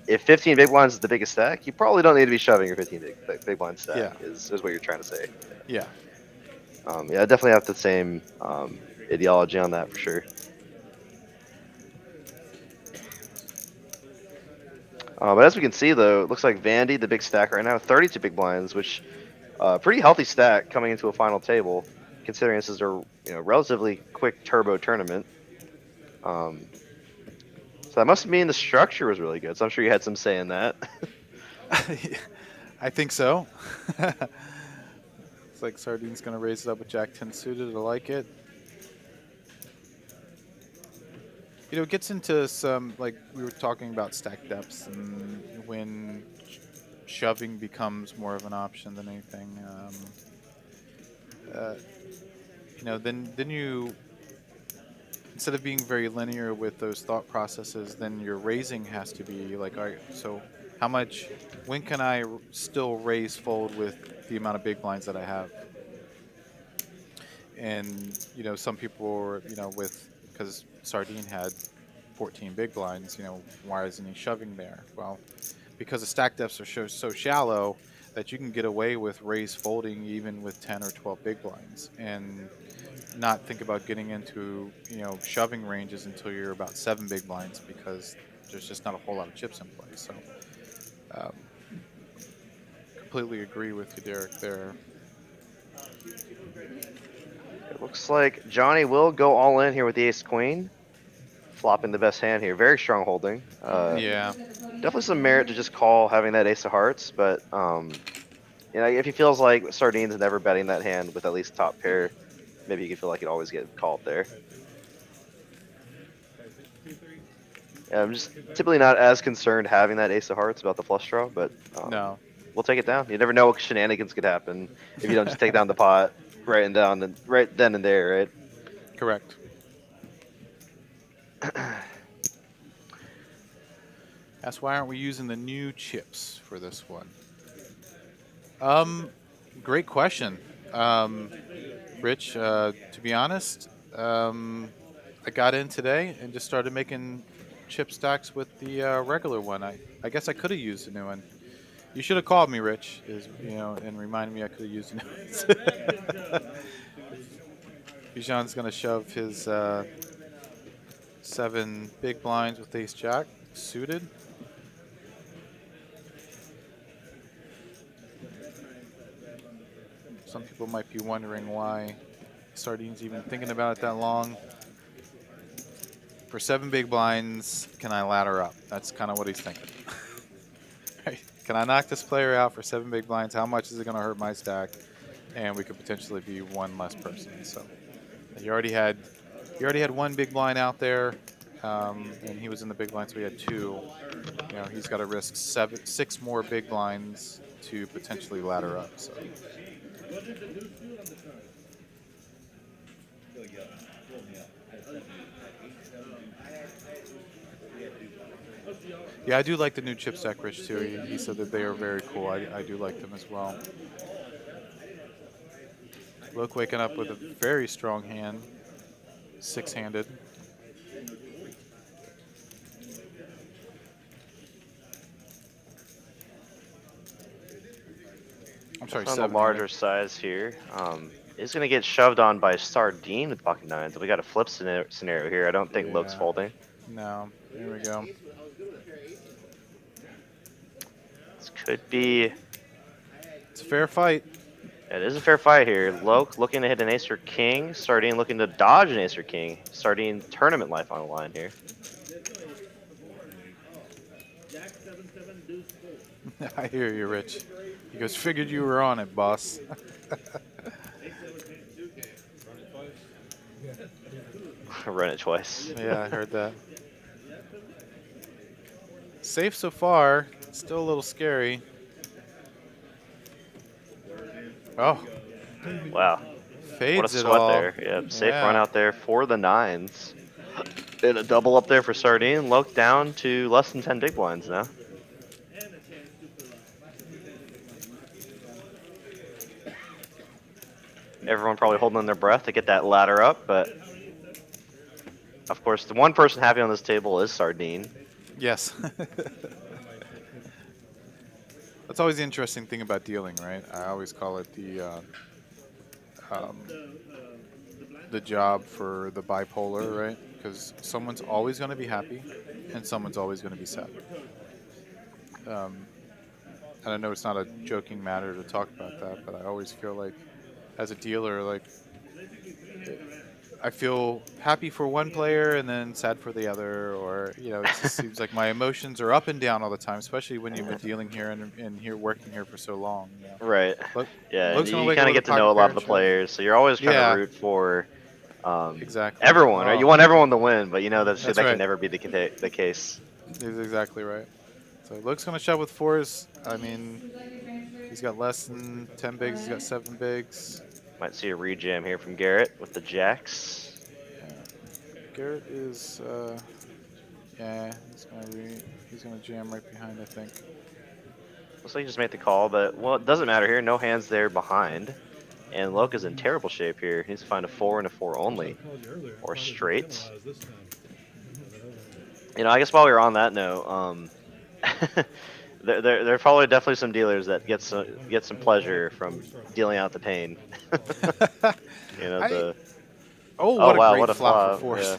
If 15 big blinds is the biggest stack, you probably don't need to be shoving your 15 big blind stack. Is what you're trying to say. Yeah. Yeah, I definitely have the same ideology on that for sure. But as we can see, though, it looks like Vandy, the big stack right now, 32 big blinds, which pretty healthy stack coming into a final table, considering this is a relatively quick turbo tournament. So that must mean the structure was really good. So I'm sure you had some say in that. I think so. It's like Sardine's going to raise it up with Jack 10 suited. I like it. It gets into some, like we were talking about stack depths and when shoving becomes more of an option than anything. Then you, instead of being very linear with those thought processes, then your raising has to be like, all right, so when can I still raise fold with the amount of big blinds that I have? And some people were, because Sardine had 14 big blinds, why isn't he shoving there? Well, because the stack depths are so shallow that you can get away with raise folding even with 10 or 12 big blinds, and not think about getting into shoving ranges until you're about 7 big blinds, because there's just not a whole lot of chips in play. So um, completely agree with you, Derek, there. It looks like Johnny will go all in here with the ace queen, flopping the best hand here. Very strong holding. Yeah. Definitely some merit to just call having that ace of hearts, but if he feels like Sardine's never betting that hand with at least top pair, maybe he could feel like he'd always get called there. Yeah, I'm just typically not as concerned having that ace of hearts about the flush draw, but No. we'll take it down. You never know what shenanigans could happen if you don't just take down the pot right then and there, right? Correct. That's why aren't we using the new chips for this one? Great question, Rich. To be honest, I got in today and just started making chip stacks with the regular one. I guess I could have used a new one. You should have called me, Rich, and reminded me I could have used a new one. Bijan's gonna shove his 7 big blinds with ace jack suited. Some people might be wondering why Sardine's even thinking about it that long. For 7 big blinds, can I ladder up? That's kind of what he's thinking. Right? Can I knock this player out for 7 big blinds? How much is it going to hurt my stack? And we could potentially be one less person. So you already had 1 big blind out there, and he was in the big blind, so he had 2. He's got to risk 6 more big blinds to potentially ladder up. So. Yeah, I do like the new chip stack, Rich, too. He said that they are very cool. I do like them as well. Look waking up with a very strong hand, 6-handed. I'm sorry, on 7. the larger size here. Is going to get shoved on by Sardine with pocket nines. We got a flip scenario here. I don't think Loke's folding. No, here we go. This could be. It's a fair fight. It is a fair fight here. Loke looking to hit an ace or king. Sardine looking to dodge an ace or king. Sardine tournament life on the line here. I hear you, Rich. He goes, figured you were on it, boss. Run it twice. Yeah, I heard that. Safe so far. Still a little scary. Oh. Wow. Fades what a it sweat all. there. Yep, safe run out there for the nines. And a double up there for Sardine. Loke down to less than 10 big blinds now. Everyone probably holding their breath to get that ladder up, but of course the one person happy on this table is Sardine. Yes. That's always the interesting thing about dealing, right? I always call it the job for the bipolar, right? Because someone's always going to be happy and someone's always going to be sad. And I know it's not a joking matter to talk about that, but I always feel like as a dealer, like I feel happy for one player and then sad for the other, or it just seems like my emotions are up and down all the time, especially when you've been dealing here and here working here for so long. Right. Yeah, Luke's you kind of get to know a lot of the players, so you're always trying to root for exactly everyone, right? You want everyone to win, but that right. can never be the case. That's exactly right. So Luke's going to shove with 4s. I mean, he's got less than 10 bigs. He's got 7 bigs. Might see a rejam here from Garrett with the jacks. Yeah. Garrett is, he's gonna jam right behind, I think. Looks like he just made the call, but it doesn't matter here. No hands there behind. And Loka's in terrible shape here. He needs to find a 4 and a 4 only, or straight. You know, I guess while we were on that note, there are probably definitely some dealers that get some pleasure from dealing out the pain. You know, the Oh, oh what a wow, great what a flop flop! for force. Yeah.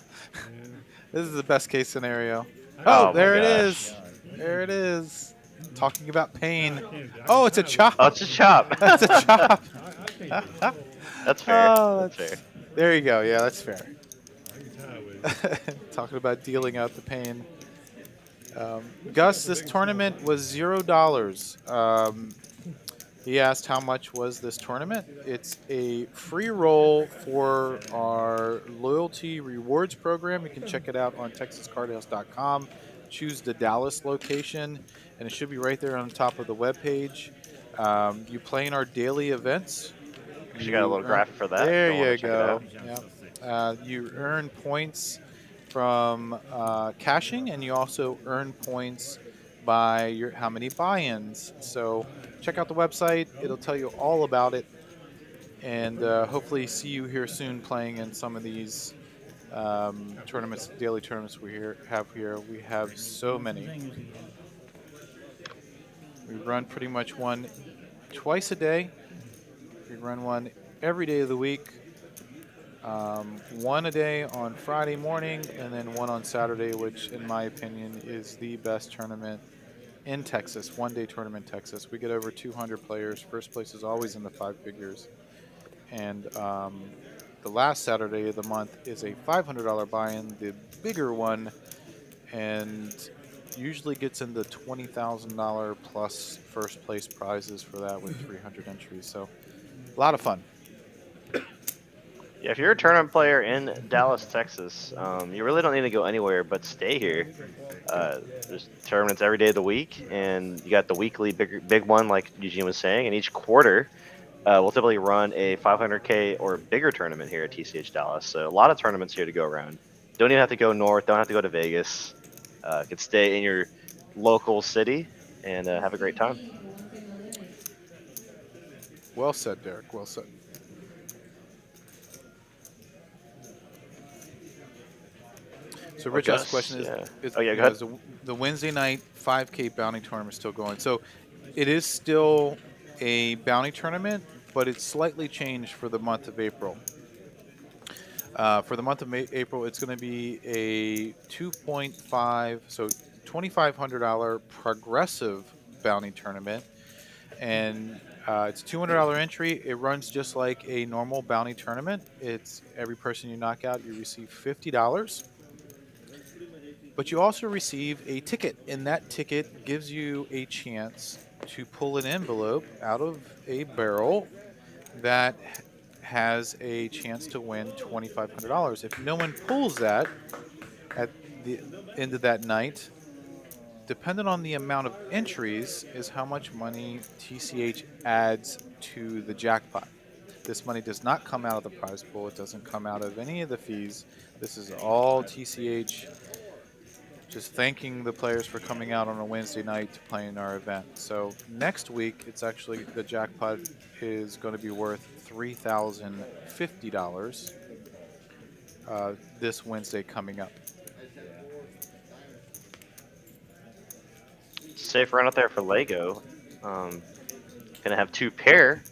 This is the best case scenario. Oh Oh, my there it gosh. is. There it is. Talking about pain. Oh, it's a chop. Oh, it's a chop. That's a chop. That's fair. Oh, That's fair. there you go. Yeah, that's fair. Talking about dealing out the pain. Gus, this tournament was $0. He asked how much was this tournament. It's a free roll for our loyalty rewards program. You can check it out on texascardhouse.com. Choose the Dallas location, and it should be right there on the top of the webpage. You play in our daily events. You got a little graphic for that. There Go on you and check it out. go. Yep. You earn points from cashing, and you also earn points by how many buy-ins. So check out the website. It'll tell you all about it. And hopefully see you here soon playing in some of these tournaments, daily tournaments we have here. We have so many. We run pretty much one twice a day. We run one every day of the week. One a day on Friday morning, and then one on Saturday, which in my opinion is the best tournament in Texas, one-day tournament in Texas. We get over 200 players. First place is always in the 5 figures. And the last Saturday of the month is a $500 buy-in, the bigger one, and usually gets into $20,000 plus first place prizes for that with 300 entries. So a lot of fun. Yeah, if you're a tournament player in Dallas, Texas, you really don't need to go anywhere but stay here. There's tournaments every day of the week, and you got the weekly big one, like Eugene was saying, and each quarter we'll typically run a 500K or bigger tournament here at TCH Dallas. So a lot of tournaments here to go around. Don't even have to go north, don't have to go to Vegas. Could stay in your local city and have a great time. Well said, Derek. Well said. So, Rich asked the question is, go ahead. The Wednesday night 5K bounty tournament is still going. So it is still a bounty tournament, but it's slightly changed for the month of April. For the month of April, it's going to be a 2.5, so $2,500 progressive bounty tournament. And it's a $200 entry. It runs just like a normal bounty tournament. It's every person you knock out, you receive $50. But you also receive a ticket, and that ticket gives you a chance to pull an envelope out of a barrel that has a chance to win $2,500. If no one pulls that at the end of that night, depending on the amount of entries, is how much money TCH adds to the jackpot. This money does not come out of the prize pool. It doesn't come out of any of the fees. This is all TCH just thanking the players for coming out on a Wednesday night to play in our event. So next week, it's actually, the jackpot is going to be worth $3,050 this Wednesday coming up. Safe run out there for Lego. Gonna have 2 pair.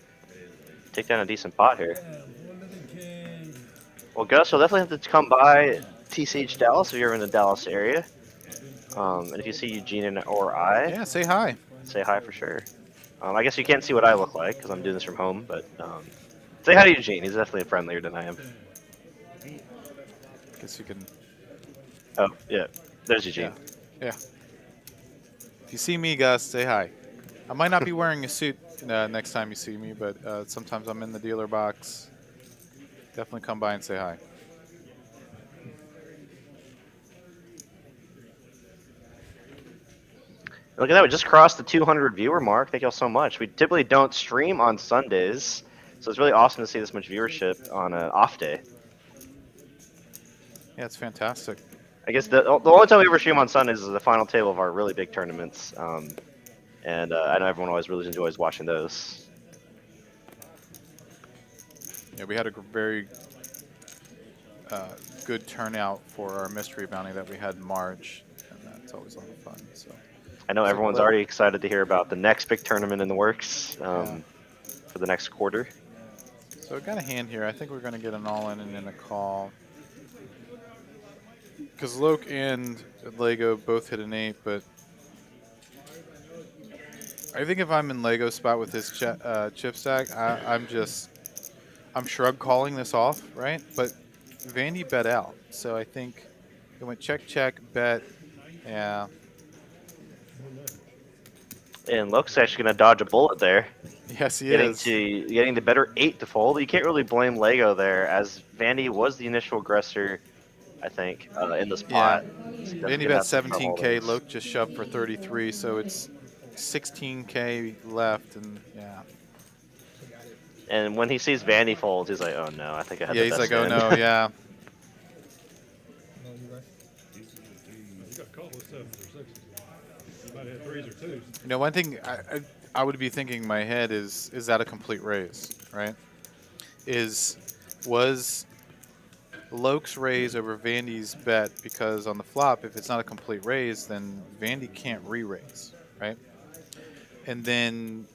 Take down a decent pot here. Well, Gus, you'll definitely have to come by TCH Dallas if you're in the Dallas area. And if you see Eugene or I, Yeah, say hi. say hi for sure. I guess you can't see what I look like because I'm doing this from home, but say hi to Eugene. He's definitely friendlier than I am. Guess you can. Oh, yeah. There's Eugene. Yeah. If you see me, Gus, say hi. I might not be wearing a suit next time you see me, but sometimes I'm in the dealer box. Definitely come by and say hi. Look at that. We just crossed the 200 viewer mark. Thank y'all so much. We typically don't stream on Sundays, so it's really awesome to see this much viewership on an off day. Yeah, it's fantastic. I guess the only time we ever stream on Sundays is the final table of our really big tournaments. And I know everyone always really enjoys watching those. Yeah, we had a very good turnout for our mystery bounty that we had in March, and that's always a lot of fun. So I know looks like everyone's Lo- already excited to hear about the next big tournament in the works Yeah. for the next quarter. So I got a hand here. I think we're going to get an all-in and then a call. Because Loke and Lego both hit an 8, but I think if I'm in Lego spot with his chip stack, I'm shrug calling this off, right? But Vandy bet out, so I think it went check, check, bet. Yeah. And Loke's actually going to dodge a bullet there. Yes, he Getting is. the better 8 to fold. You can't really blame Lego there, as Vandy was the initial aggressor, I think, in the Yeah. spot. So Vandy bet 17K. Loke just shoved for 33, so it's 16K left, and yeah. And when he sees Vandy fold, he's like, "Oh no, I think I had Yeah, the he's best like, oh hand." no, yeah. No, you right. You got caught with 7 or 6. You might have 3s or 2s. You know, one thing I would be thinking in my head is that a complete raise, right? Was Loke's raise over Vandy's bet, because on the flop, if it's not a complete raise, then Vandy can't re-raise, right? And then,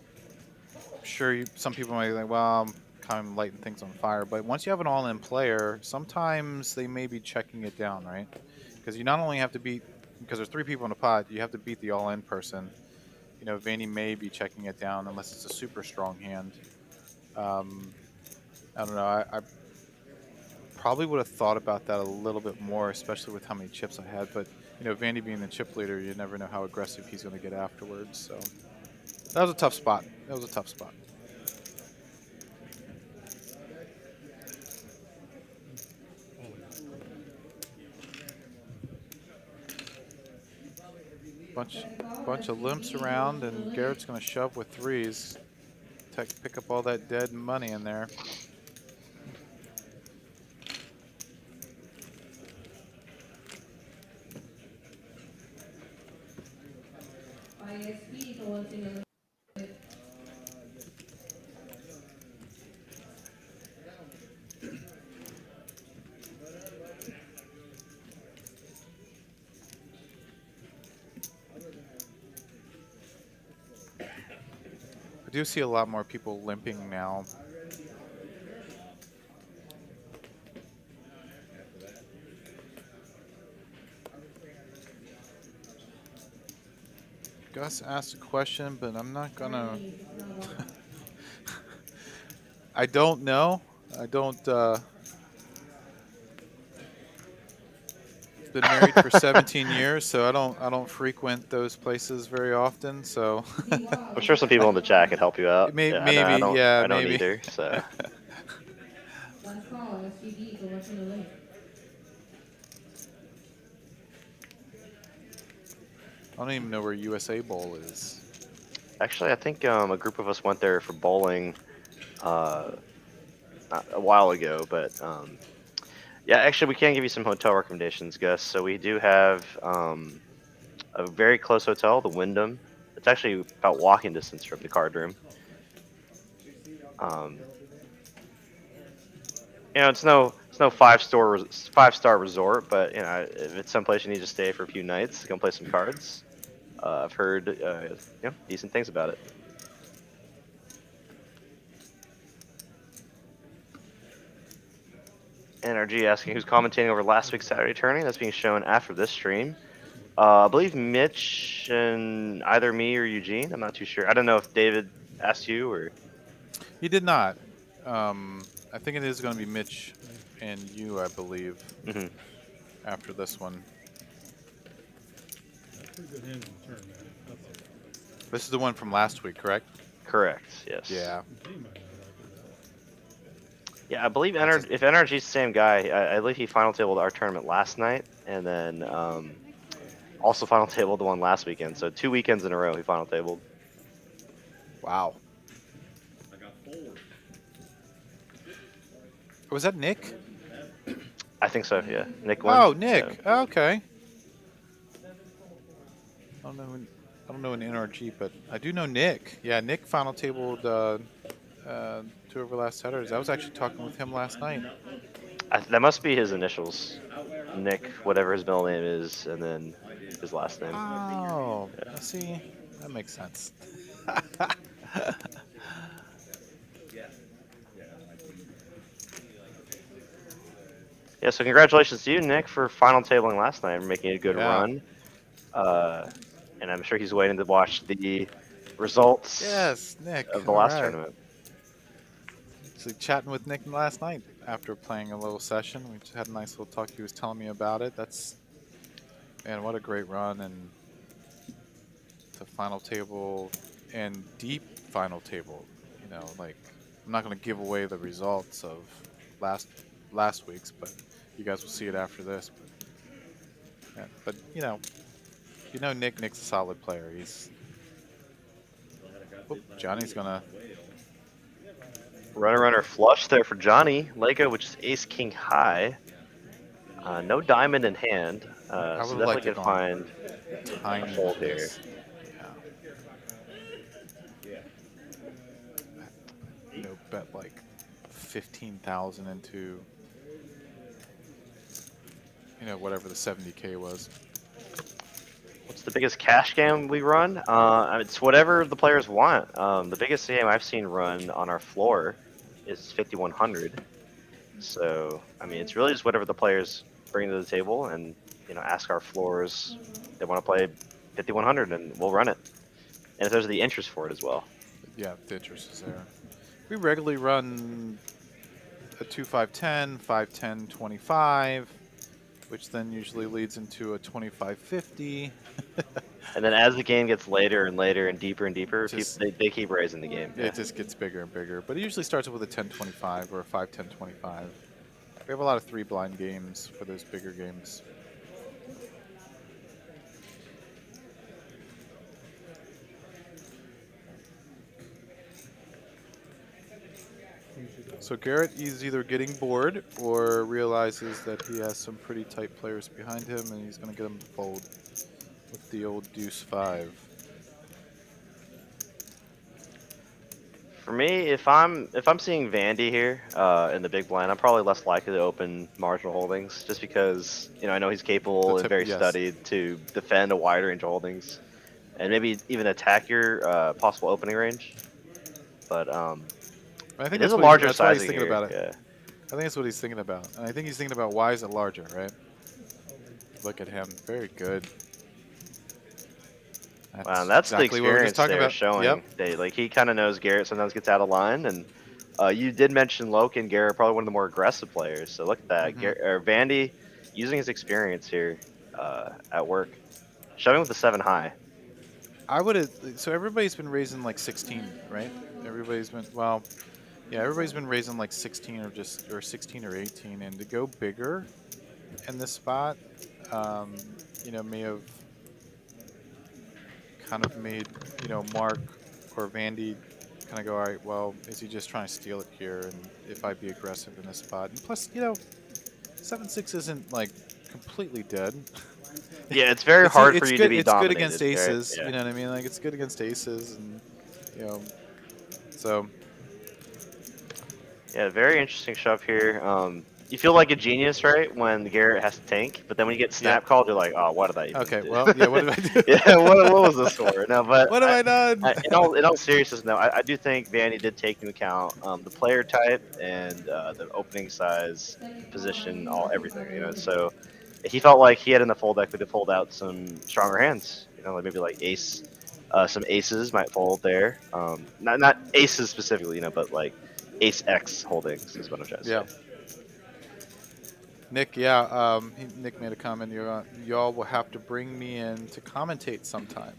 sure, some people might be like, well, I'm kind of lighting things on fire. But once you have an all-in player, sometimes they may be checking it down, right? Because you not only have to beat, because there's 3 people in a pot, you have to beat the all-in person. You know, Vandy may be checking it down unless it's a super strong hand. I don't know. I probably would have thought about that a little bit more, especially with how many chips I had. But, you know, Vandy being the chip leader, you never know how aggressive he's going to get afterwards. So that was a tough spot. That was a tough spot. Bunch of limps around, and Garrett's going to shove with 3s. Pick up all that dead money in there. I do see a lot more people limping now. Gus asked a question, but I'm not gonna. I don't know. I don't. Been married for 17 years, so I don't frequent those places very often. So I'm sure some people in the chat could help you out. maybe, I don't maybe. either. So I don't even know where USA Bowl is. actually, I think a group of us went there for bowling a while ago, but yeah, actually, we can give you some hotel recommendations, Gus. So we do have a very close hotel, the Wyndham. It's actually about walking distance from the card room. You know, it's no 5-star resort, but you know, if it's someplace you need to stay for a few nights, go play some cards. I've heard you know, decent things about it. NRG asking who's commentating over last week's Saturday tourney. That's being shown after this stream. I believe Mitch and either me or Eugene. I'm not too sure. I don't know if David asked you or. He did not. I think it is going to be Mitch and you, I believe, after this one. Pretty good hand in the turn, man. This is the one from last week, correct? Correct. Yes. Yeah. Yeah, I believe if NRG's the same guy, I believe he final tabled our tournament last night, and then also final tabled the one last weekend. So 2 weekends in a row he final tabled. Wow. I got 4. Was that Nick? I think so. Yeah, Nick won. Oh, Nick. So. Okay. I don't know an NRG, but I do know Nick. Yeah, Nick final tabled two of our last Saturdays. I was actually talking with him last night. That must be his initials, Nick, whatever his middle name is, and then his last name. Oh, see, that makes sense. Yeah, so congratulations to you, Nick, for final tabling last night and making a good Yeah. run. And I'm sure he's waiting to watch the results Yes, Nick. of the All last right. tournament. Actually, chatting with Nick last night after playing a little session. We just had a nice little talk. He was telling me about it. Man, what a great run and the final table and deep final table. You know, like I'm not going to give away the results of last week's, but you guys will see it after this. But you know Nick's a solid player. Johnny's gonna. Runner flush there for Johnny. Lego, which is ace king high. No diamond in hand. I So would like definitely to can go on find tiny a fold here. this. Yeah. Bet like 15,000 into whatever the 70K was. What's the biggest cash game we run? It's whatever the players want. The biggest game I've seen run on our floor is 5,100. So, I mean, it's really just whatever the players bring to the table and, ask our floors if they want to play 5,100 and we'll run it. And if there's the interest for it as well. Yeah, the interest is there. We regularly run a 2-5-10, 5-10, 25, which then usually leads into a 25-50. And then as the game gets later and later and deeper, they keep raising the game. It just gets bigger and bigger. But it usually starts with a 10-25 or a 5-10-25. We have a lot of 3-blind games for those bigger games. So Garrett is either getting bored or realizes that he has some pretty tight players behind him and he's going to get them to fold with the old deuce 5. For me, if I'm seeing Vandy here in the big blind, I'm probably less likely to open marginal holdings just because I know he's capable and very studied to defend a wide range of holdings and maybe even attack your possible opening range. But I think it is a larger that's why he's sizing thinking here. about it. Yeah. I think that's what he's thinking about. And I think he's thinking about why is it larger, right? Look at him. Very good. That's exactly the experience they're showing. Yep. He kind of knows Garrett sometimes gets out of line, and you did mention Loki and Garrett are probably one of the more aggressive players. So look at that, Vandy using his experience here at work, shoving with the 7 high. I would have. So everybody's been raising like 16, right? Everybody's been raising like 16 or 16 or 18, and to go bigger in this spot, may have kind of made Mark or Vandy kind of go, all right, well, is he just trying to steal it here? And if I be aggressive in this spot, and plus 7-6 isn't like completely dead. Yeah, it's very hard for you to be it's dominated. Good against aces. Yeah. You know what I mean? Like it's good against aces, and so. Yeah, very interesting shove here. You feel like a genius, right, when Garrett has to tank, but then when you get snap called, you're like, oh, what did I even do? Well, yeah, what did I do? Yeah, what was this for? No, but what have I done? In all seriousness, no, I do think Vandy did take into account the player type and the opening size, position, everything. So he felt like he had in the fold deck to fold out some stronger hands. Like maybe like ace, some aces might fold there. Not aces specifically, but like ace X holdings is what I'm trying to say. Nick, Nick made a comment. Y'all will have to bring me in to commentate sometime.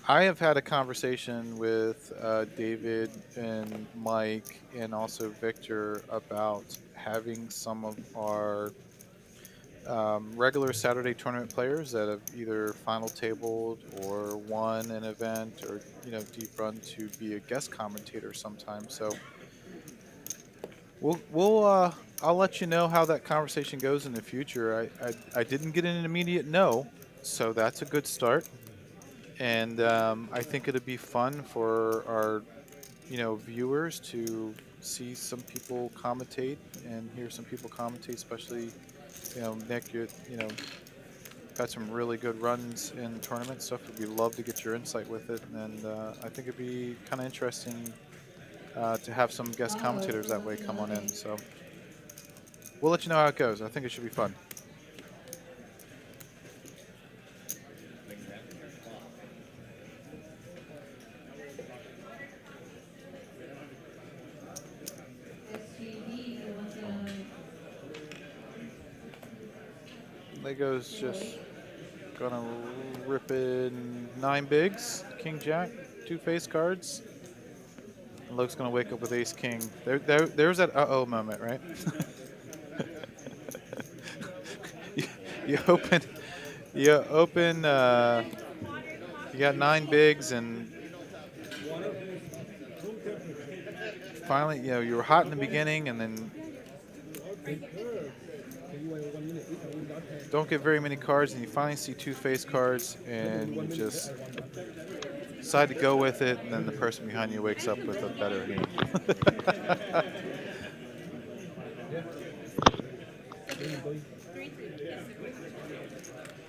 I have had a conversation with David and Mike and also Victor about having some of our regular Saturday tournament players that have either final tabled or won an event or deep run to be a guest commentator sometime. So I'll let you know how that conversation goes in the future. I didn't get an immediate no, so that's a good start. And I think it'd be fun for our viewers to see some people commentate and hear some people commentate, especially, Nick, got some really good runs in tournament stuff. We'd love to get your insight with it, and I think it'd be kind of interesting to have some guest commentators that way come on in. So we'll let you know how it goes. I think it should be fun. Lego's just gonna rip in 9 bigs, King Jack, 2 face cards. And Luke's gonna wake up with Ace King. There's that uh-oh moment, right? you open, you got 9 bigs, and finally, you were hot in the beginning, and then don't get very many cards, and you finally see 2 face cards, and you just decide to go with it, and then the person behind you wakes up with a better hand.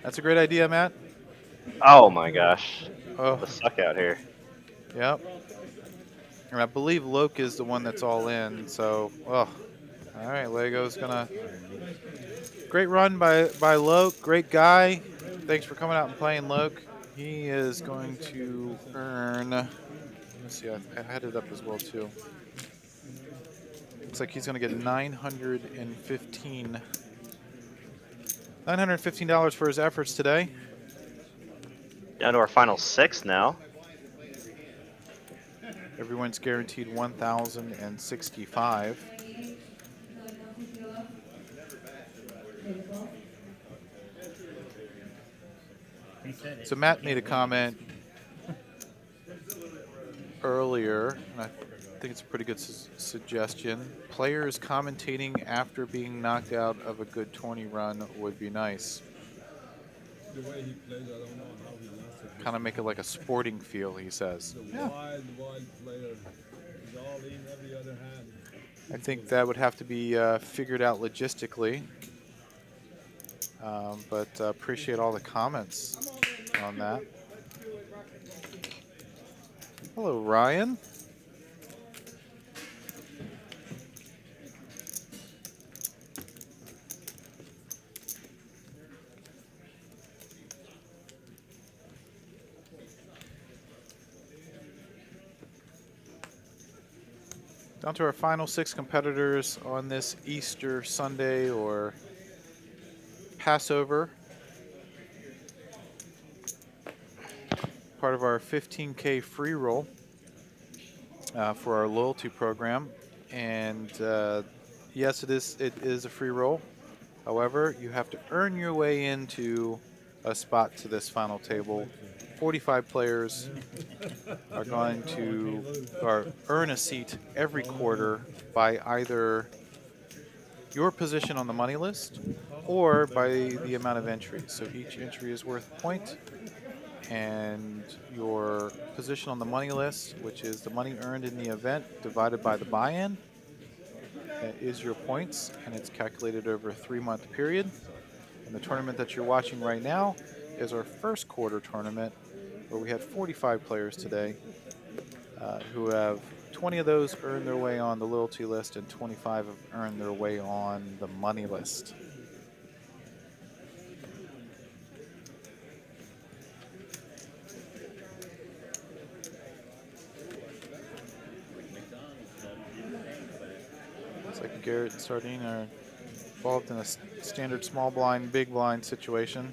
That's a great idea, Matt. Oh my gosh. Oh, The suck out here. yep. And I believe Loke is the one that's all in, so, all right, Lego's gonna... Great run by Loke, great guy. Thanks for coming out and playing, Loke. He is going to earn... Let's see, I had it up as well, too. Looks like he's gonna get $915 for his efforts today. Down to our final 6 now. Everyone's guaranteed 1,065. So Matt made a comment earlier, and I think it's a pretty good suggestion. Players commentating after being knocked out of a good 20 run would be nice. The way he plays, I don't know how he lasted. Kind of make it like a sporting feel, he says. He's a wild player. He's all in every other hand. I think that would have to be figured out logistically. But appreciate all the comments on that. Hello, Ryan. Down to our final 6 competitors on this Easter Sunday or Passover. Part of our 15K free roll for our loyalty program. And yes, it is a free roll. However, you have to earn your way into a spot to this final table. 45 players are going to earn a seat every quarter by either your position on the money list or by the amount of entries. So each entry is worth a point, and your position on the money list, which is the money earned in the event divided by the buy-in, is your points, and it's calculated over a 3-month period. And the tournament that you're watching right now is our first quarter tournament, where we had 45 players today who have 20 of those earned their way on the loyalty list and 25 have earned their way on the money list. Looks like Garrett and Sardine are involved in a standard small blind, big blind situation.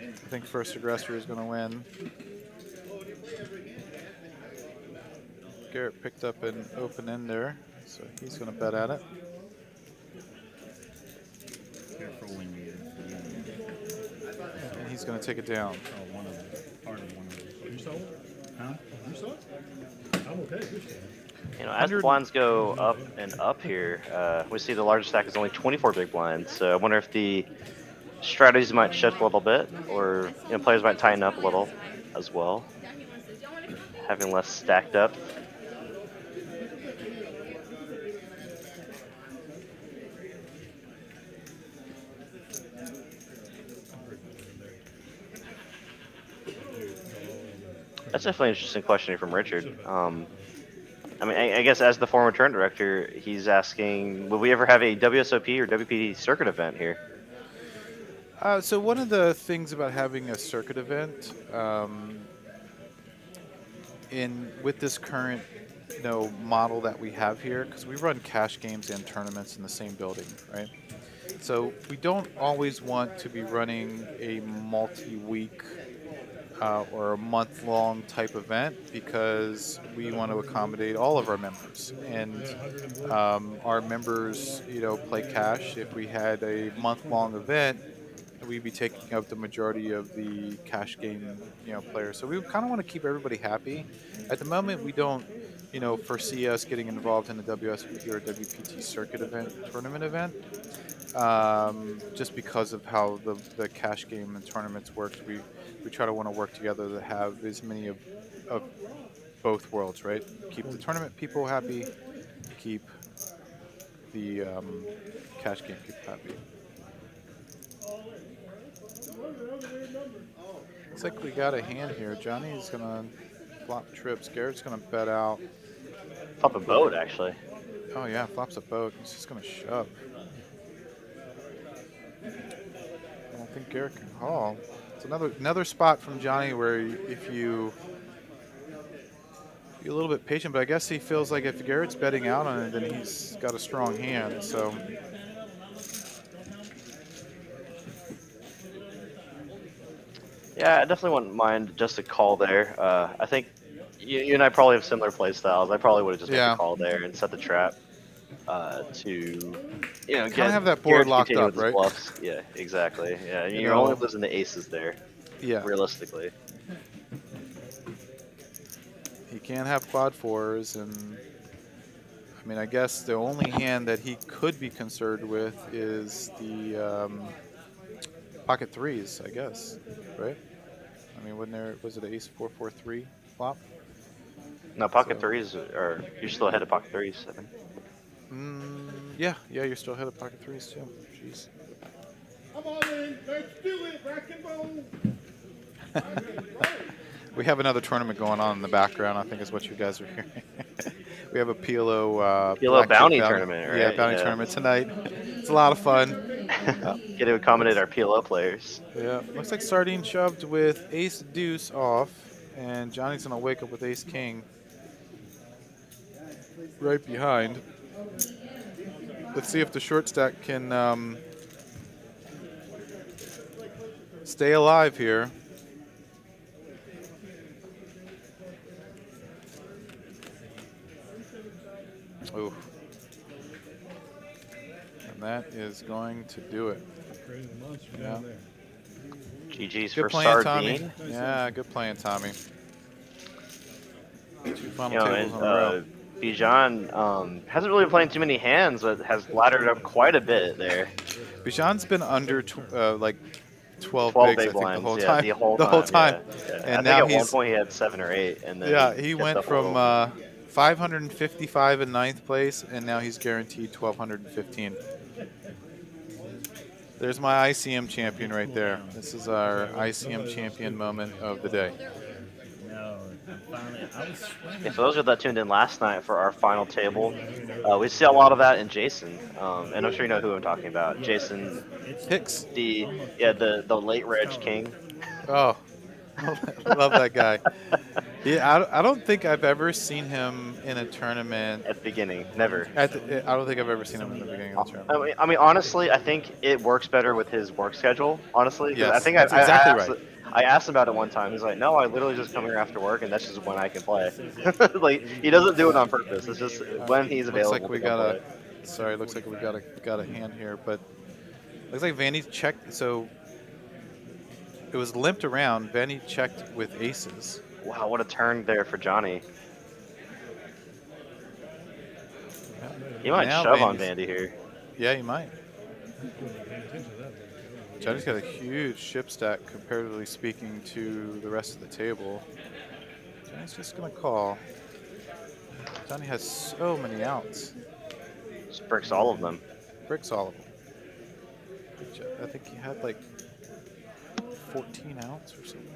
I think first aggressor is going to win. Garrett picked up an open end there, so he's going to bet at it. Careful when you And he's going to take it down. oh, one of them, part of one of them. You saw it? Huh? You saw it? I'm okay. Good stuff. You know, as the blinds go up and up here, we see the largest stack is only 24 big blinds. So I wonder if the strategies might shift a little bit, or players might tighten up a little as well. having less stacked up. That's definitely an interesting question from Richard. I mean, I guess as the former tournament director, he's asking, will we ever have a WSOP or WPT circuit event here? So one of the things about having a circuit event, with this current model that we have here, because we run cash games and tournaments in the same building, right? So we don't always want to be running a multi-week or a month-long type event because we want to accommodate all of our members. And our members, play cash. If we had a month-long event, we'd be taking up the majority of the cash game, players. So we kind of want to keep everybody happy. At the moment, we don't, foresee us getting involved in the WSP or WPT circuit event, tournament event. Just because of how the cash game and tournaments works, we try to want to work together to have as many of both worlds, right? Keep the tournament people happy, keep the cash game people happy. Looks like we got a hand here. Johnny's gonna flop trips. Garrett's gonna bet out. Flop a boat, actually. Oh yeah, flops a boat. He's just gonna shove. I don't think Garrett can call. It's another spot from Johnny where if you be a little bit patient, but I guess he feels like if Garrett's betting out on it, then he's got a strong hand. So Yeah, I definitely wouldn't mind just a call there. I think you and I probably have similar play styles. I probably would have just made a call there and set the trap to, kind of have that board locked up, right? Bluffs. Yeah, exactly. Yeah, you're only losing the aces there. Yeah, realistically. He can't have quad fours, and I mean, I guess the only hand that he could be concerned with is the pocket threes, I guess, right? I mean, was it ace 4-4-3 flop? No, pocket threes are, you're still ahead of pocket threes, I think. Yeah, you're still ahead of pocket threes too. Jeez. Come on in, let's do it, rack and roll. We have another tournament going on in the background, I think is what you guys are hearing. We have a PLO bounty tournament, right? Yeah, bounty tournament tonight. It's a lot of fun. Get to accommodate our PLO players. Yeah, looks like Sardine shoved with ace deuce off, and Johnny's gonna wake up with ace king right behind. Let's see if the short stack can stay alive here. Ooh. And that is going to do it. Yeah. GG's Good for playing, Sardine. Tommy. Yeah, good playing, Tommy. 2 final You know, tables in a row. Bijan hasn't really been playing too many hands, but has laddered up quite a bit there. Bijan's been under like 12 big bigs, I think, blinds, the whole yeah, time. the whole time. Yeah. And I now think at one point he had 7 or 8, and then he went from 555 in 9th place, and now he's guaranteed 1,215. There's my ICM champion right there. This is our ICM champion moment of the day. Yeah, for those that tuned in last night for our final table, we see a lot of that in Jason, and I'm sure you know who I'm talking about. Jason Hicks. the late Reg King. Oh, I love that guy. Yeah, I don't think I've ever seen him in a tournament. At the beginning, never. I don't think I've ever seen him in the beginning of the tournament. I mean, honestly, I think it works better with his work schedule, honestly. Yes, I think that's exactly right. I asked him about it one time. He's like, no, I literally just come here after work, and that's just when I can play. Like, he doesn't do it on purpose. It's just when he's available. Looks like we got looks like we got a hand here, but looks like Vanny checked. So it was limped around. Vanny checked with aces. Wow, what a turn there for Johnny. Yeah. He might Now shove on Vandy's- Vandy here. Yeah, he might. Johnny's got a huge ship stack, comparatively speaking, to the rest of the table. Johnny's just gonna call. Johnny has so many outs. Just bricks all of them. Bricks all of them. I think he had like 14 outs or something.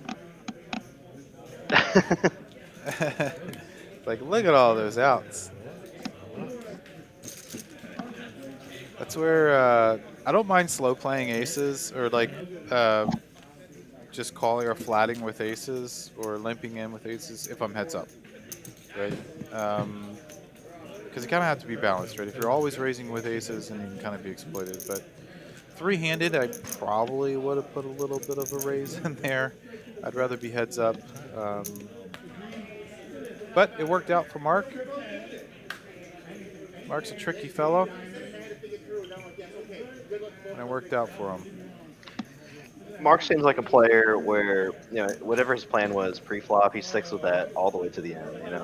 Like, look at all those outs. That's where I don't mind slow playing aces or like just calling or flatting with aces or limping in with aces if I'm heads up, right? Because you kind of have to be balanced, right? If you're always raising with aces, then you can kind of be exploited. But three-handed, I probably would have put a little bit of a raise in there. I'd rather be heads up. But it worked out for Mark. Mark's a tricky fellow. And it worked out for him. Mark seems like a player where, whatever his plan was pre-flop, he sticks with that all the way to the end, and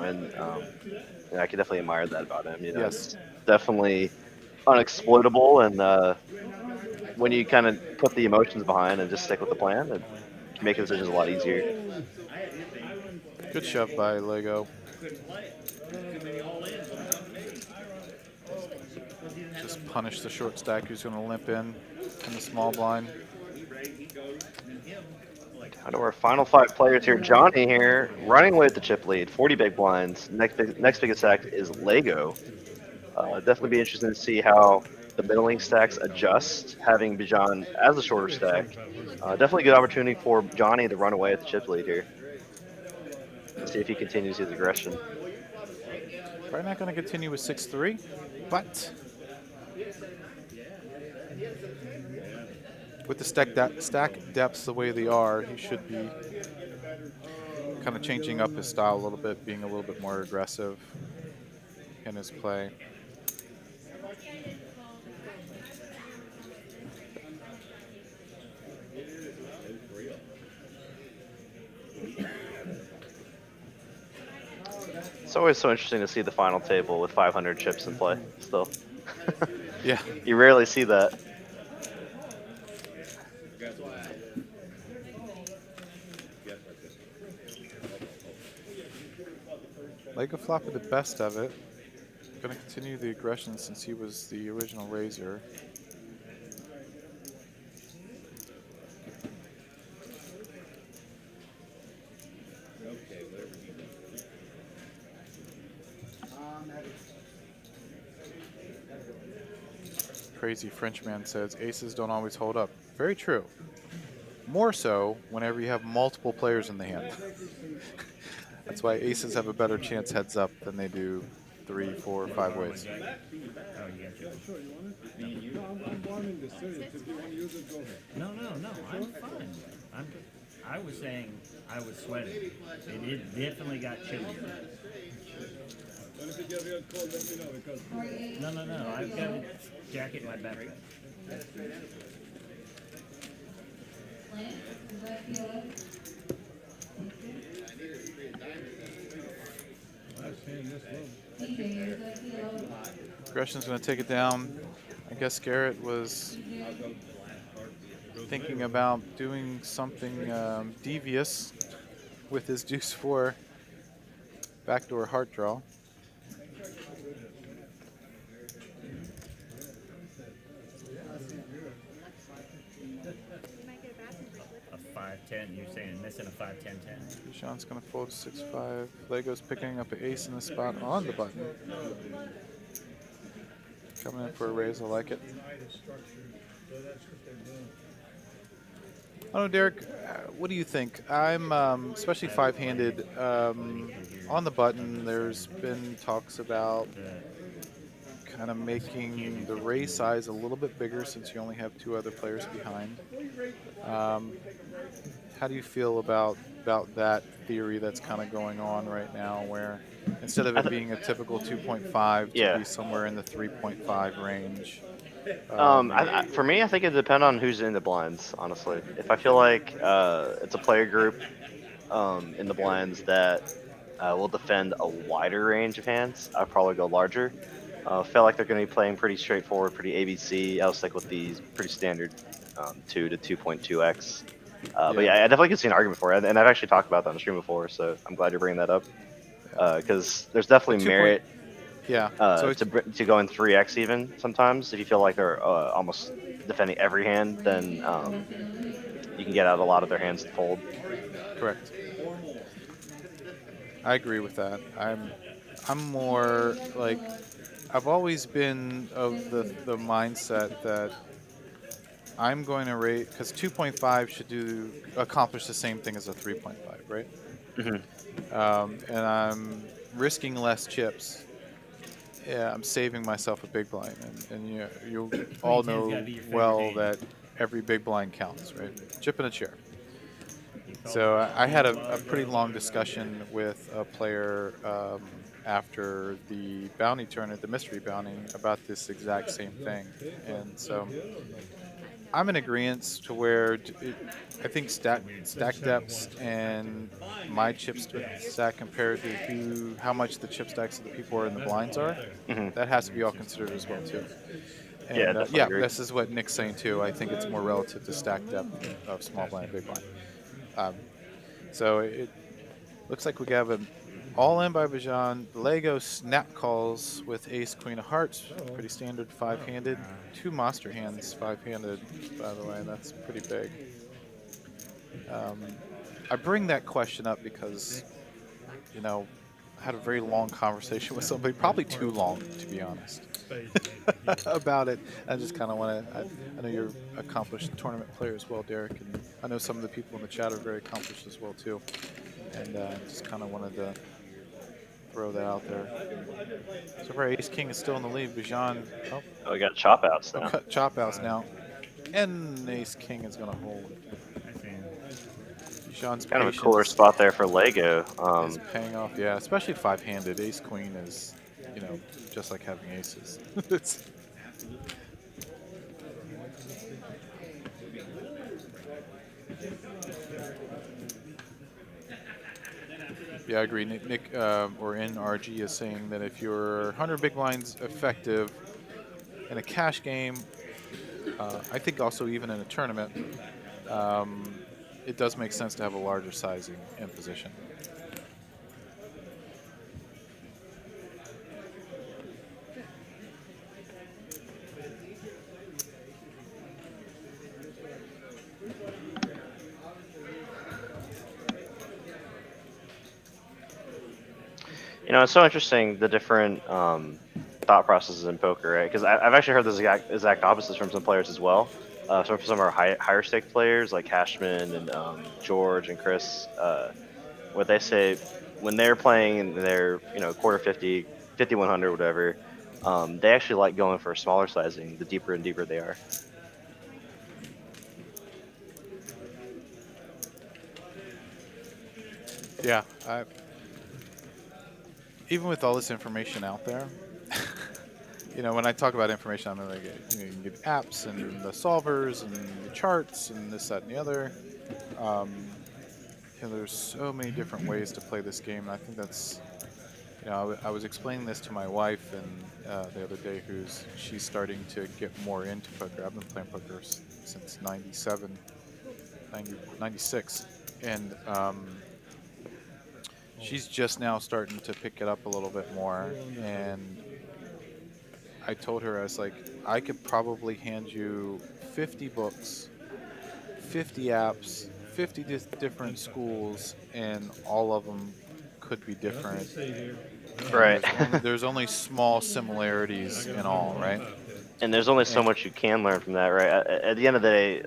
I can definitely admire that about him. Yes. It's definitely unexploitable, and when you kind of put the emotions behind and just stick with the plan, it can make decisions a lot easier. Good shove by Lego. Just punish the short stack who's going to limp in the small blind. Down to our final 5 players here. Johnny here, running away with the chip lead, 40 big blinds. Next biggest stack is Lego. Definitely be interesting to see how the middling stacks adjust, having Bijan as the shorter stack. Definitely a good opportunity for Johnny to run away with the chip lead here. See if he continues his aggression. Probably not going to continue with 6-3, but with the stack depths the way they are, he should be kind of changing up his style a little bit, being a little bit more aggressive in his play. It's always so interesting to see the final table with 500 chips in play still. Yeah. You rarely see that. Lego flop with the best of it. Going to continue the aggression since he was the original raiser. Crazy Frenchman says aces don't always hold up. Very true. More so whenever you have multiple players in the hand. That's why aces have a better chance heads up than they do 3, 4, 5 ways. No, I'm fine. I was saying I was sweating. It definitely got chillier. No. I've got a jacket in my backpack. Aggression's going to take it down. I guess Garrett was thinking about doing something devious with his deuce 4 backdoor heart draw. A 5-10. You're saying missing a 5-10-10. Sean's going to fold 6-5. Lego's picking up an ace in the spot on the button. Coming in for a raise, I like it. I don't know, Derek, what do you think? I'm, especially 5-handed, on the button, there's been talks about kind of making the raise size a little bit bigger since you only have 2 other players behind. How do you feel about that theory that's kind of going on right now, where instead of it being a typical 2.5 to be somewhere in the 3.5 range? For me, I think it depends on who's in the blinds, honestly. If I feel like it's a player group in the blinds that will defend a wider range of hands, I'd probably go larger. Feel like they're going to be playing pretty straightforward, pretty ABC. I'll stick with these pretty standard 2 to 2.2x. But yeah, I definitely can see an argument for it, and I've actually talked about that on the stream before, so I'm glad you're bringing that up. Because there's definitely merit Yeah. So it's, to go in 3x even sometimes. If you feel like they're almost defending every hand, then you can get out a lot of their hands to fold. correct. I agree with that. I'm more like I've always been of the mindset that I'm going to rate because 2.5 should accomplish the same thing as a 3.5, right? And I'm risking less chips. Yeah, I'm saving myself a big blind, and you all know well that every big blind counts, right? Chip in a chair. So I had a pretty long discussion with a player after the bounty tournament, the mystery bounty, about this exact same thing, and so I'm in agreement to where I think stack depths and my chip stack compared to how much the chip stacks of the people are in the blinds are, that has to be all considered as well too. Yeah, And definitely agree. this is what Nick's saying too. I think it's more relative to stack depth of small blind and big blind. So it looks like we have an all in by Bajan. Lego snap calls with ace queen of hearts. Pretty standard 5-handed. 2 monster hands 5-handed, by the way. That's pretty big. I bring that question up because, I had a very long conversation with somebody, probably too long, to be honest, about it. I just kind of want to, I know you're an accomplished tournament player as well, Derek, and I know some of the people in the chat are very accomplished as well, too. And just kind of wanted to throw that out there. So far, Ace King is still in the lead. Bijan, we got chop outs now. Chop outs now. And Ace King is going to hold. Bijan's Kind of a cooler spot there for Lego. Is paying off, yeah, especially 5-handed. Ace Queen is, just like having aces. Yeah, I agree. Nick or NRG is saying that if you're 100 big blinds effective in a cash game, I think also even in a tournament, it does make sense to have a larger sizing in position. It's so interesting, the different thought processes in poker, right? Because I've actually heard the exact opposites from some players as well. From some of our higher stake players like Cashman and George and Chris, what they say when they're playing in their quarter 50, 5100, whatever, they actually like going for a smaller sizing the deeper and deeper they are. Yeah, even with all this information out there, when I talk about information, I'm like, you can get apps and the solvers and the charts and this, that, and the other. There's so many different ways to play this game, and I think that's, I was explaining this to my wife and the other day, she's starting to get more into poker. I've been playing poker since 96, and she's just now starting to pick it up a little bit more, and I told her, I was like, I could probably hand you 50 books, 50 apps, 50 different schools, and all of them could be different. Right. There's only small similarities in all, right? And there's only so much you can learn from that, right? At the end of the day,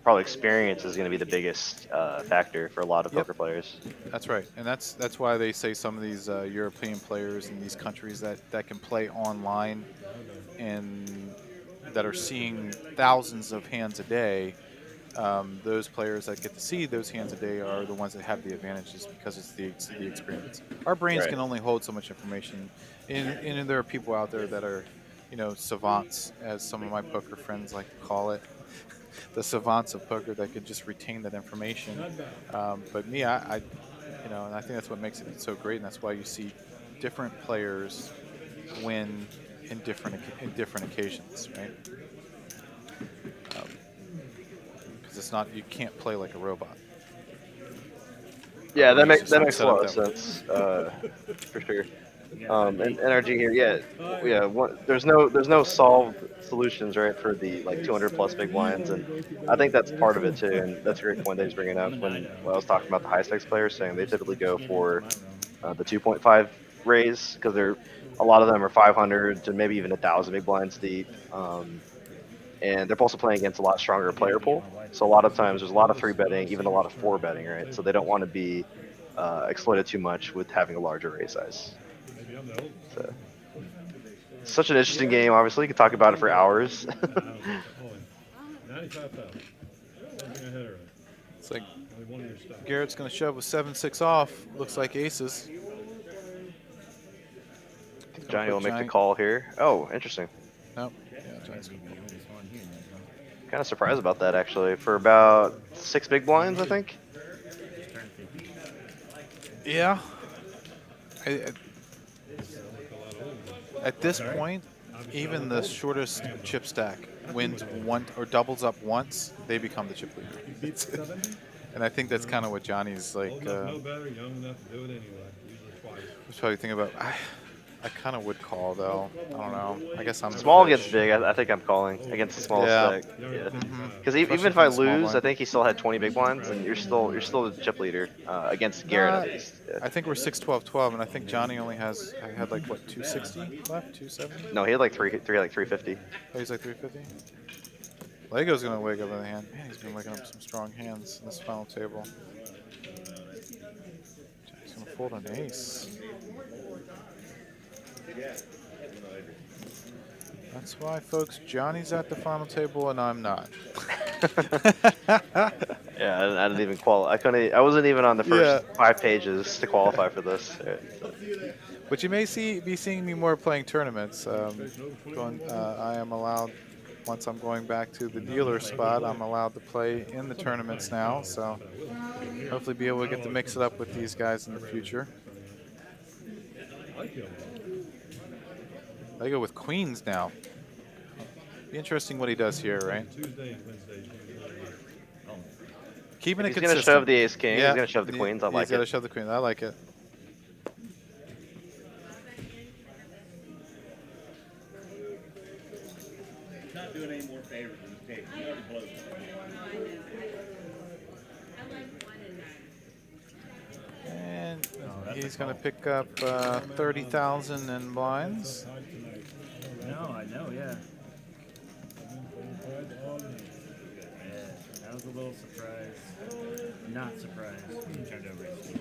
probably experience is going to be the biggest factor for a lot of poker players. That's right, and that's why they say some of these European players in these countries that can play online and that are seeing thousands of hands a day. Those players that get to see those hands a day are the ones that have the advantages because it's the experience. Our brains can only hold so much information, and there are people out there that are, savants, as some of my poker friends like to call it, the savants of poker that could just retain that information. But me, I and I think that's what makes it so great, and that's why you see different players win in different occasions, right? Because it's not, you can't play like a robot. Yeah, that It's makes just not a set up lot of that way. sense, for sure. And NRG here, yeah. There's no solved solutions, right, for the like 200 plus big blinds, and I think that's part of it too. And that's a great point that he's bringing up when I was talking about the high stakes players, saying they typically go for the 2.5 raise because a lot of them are 500 to maybe even 1,000 big blinds deep, and they're also playing against a lot stronger player pool. So a lot of times there's a lot of 3 betting, even a lot of 4 betting, right? So they don't want to be exploited too much with having a larger raise size. Maybe I'm the old. So, such an interesting game. Obviously, you could talk about it for hours. 95,000. Something ahead of it. It's like Only one of your stocks. Garrett's going to shove with 7-6 off. Looks like aces. Johnny will make the call here. Oh, interesting. Nope. Yeah, Johnny's Kind of surprised about that, actually. For about 6 big blinds, I think. Yeah. At this point, even the shortest chip stack wins one or doubles up once, they become the chip leader. And I think that's kind of what Johnny's like. Old enough to know better, young enough to do it anyway. Usually twice. I was probably thinking about. I kind of would call though. I don't know. I guess I'm Small gets big. I think I'm calling against the small Yeah. stack. Yeah. Mhm. Because even Especially if I for the small lose, blind. I think he still had 20 big blinds, and you're still the chip leader against Garrett at least. Yeah. I think we're 6-12-12, and I think Johnny only had like what 260 left, 270. No, he had like 350. Oh, he's like 350. Lego's gonna wake up in the hand. Man, he's been waking up some strong hands in this final table. He's gonna fold an ace. That's why, folks, Johnny's at the final table and I'm not. Yeah, I didn't even qualify. I wasn't even on the first 5 pages to qualify for this. But you may be seeing me more playing tournaments. I am allowed, once I'm going back to the dealer spot, I'm allowed to play in the tournaments now. So hopefully be able to get to mix it up with these guys in the future. I go with queens now. Be interesting what he does here, right? Keeping it He's consistent. gonna shove the ace king. Yeah. He's gonna shove the queens. I like He's gonna it. shove the queens. I like it. Not doing any more favors in this table. You already blew it. And he's going to pick up 30,000 in blinds. No, I know, yeah. Yeah, that was a little surprise. Not surprised when you turned over ace king.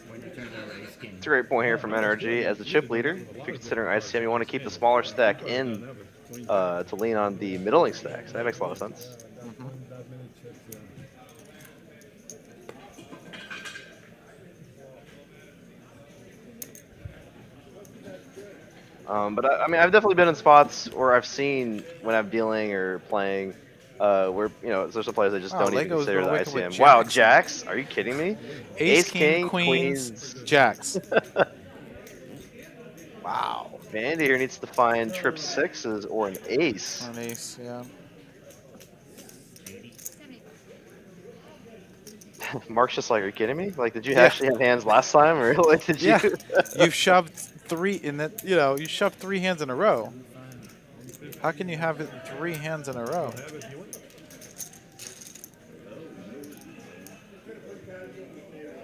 When you turned over ace king. It's a great point here from NRG. As the chip leader, if you're considering ICM, you want to keep the smaller stack in to lean on the middling stack. So that makes a lot of sense. But I mean, I've definitely been in spots where I've seen when I'm dealing or playing, where there's some players that just don't even Lego's consider the gonna wake up with ICM. Wow, jacks. jacks? Are you kidding me? Ace, king, queens, jacks. Wow. Andy here needs to find trip sixes or an ace. An ace, yeah. Mark's just like, are you kidding me? Like, did you actually have hands last time, or like, did you? You've shoved 3 in that. You shoved 3 hands in a row. How can you have it 3 hands in a row?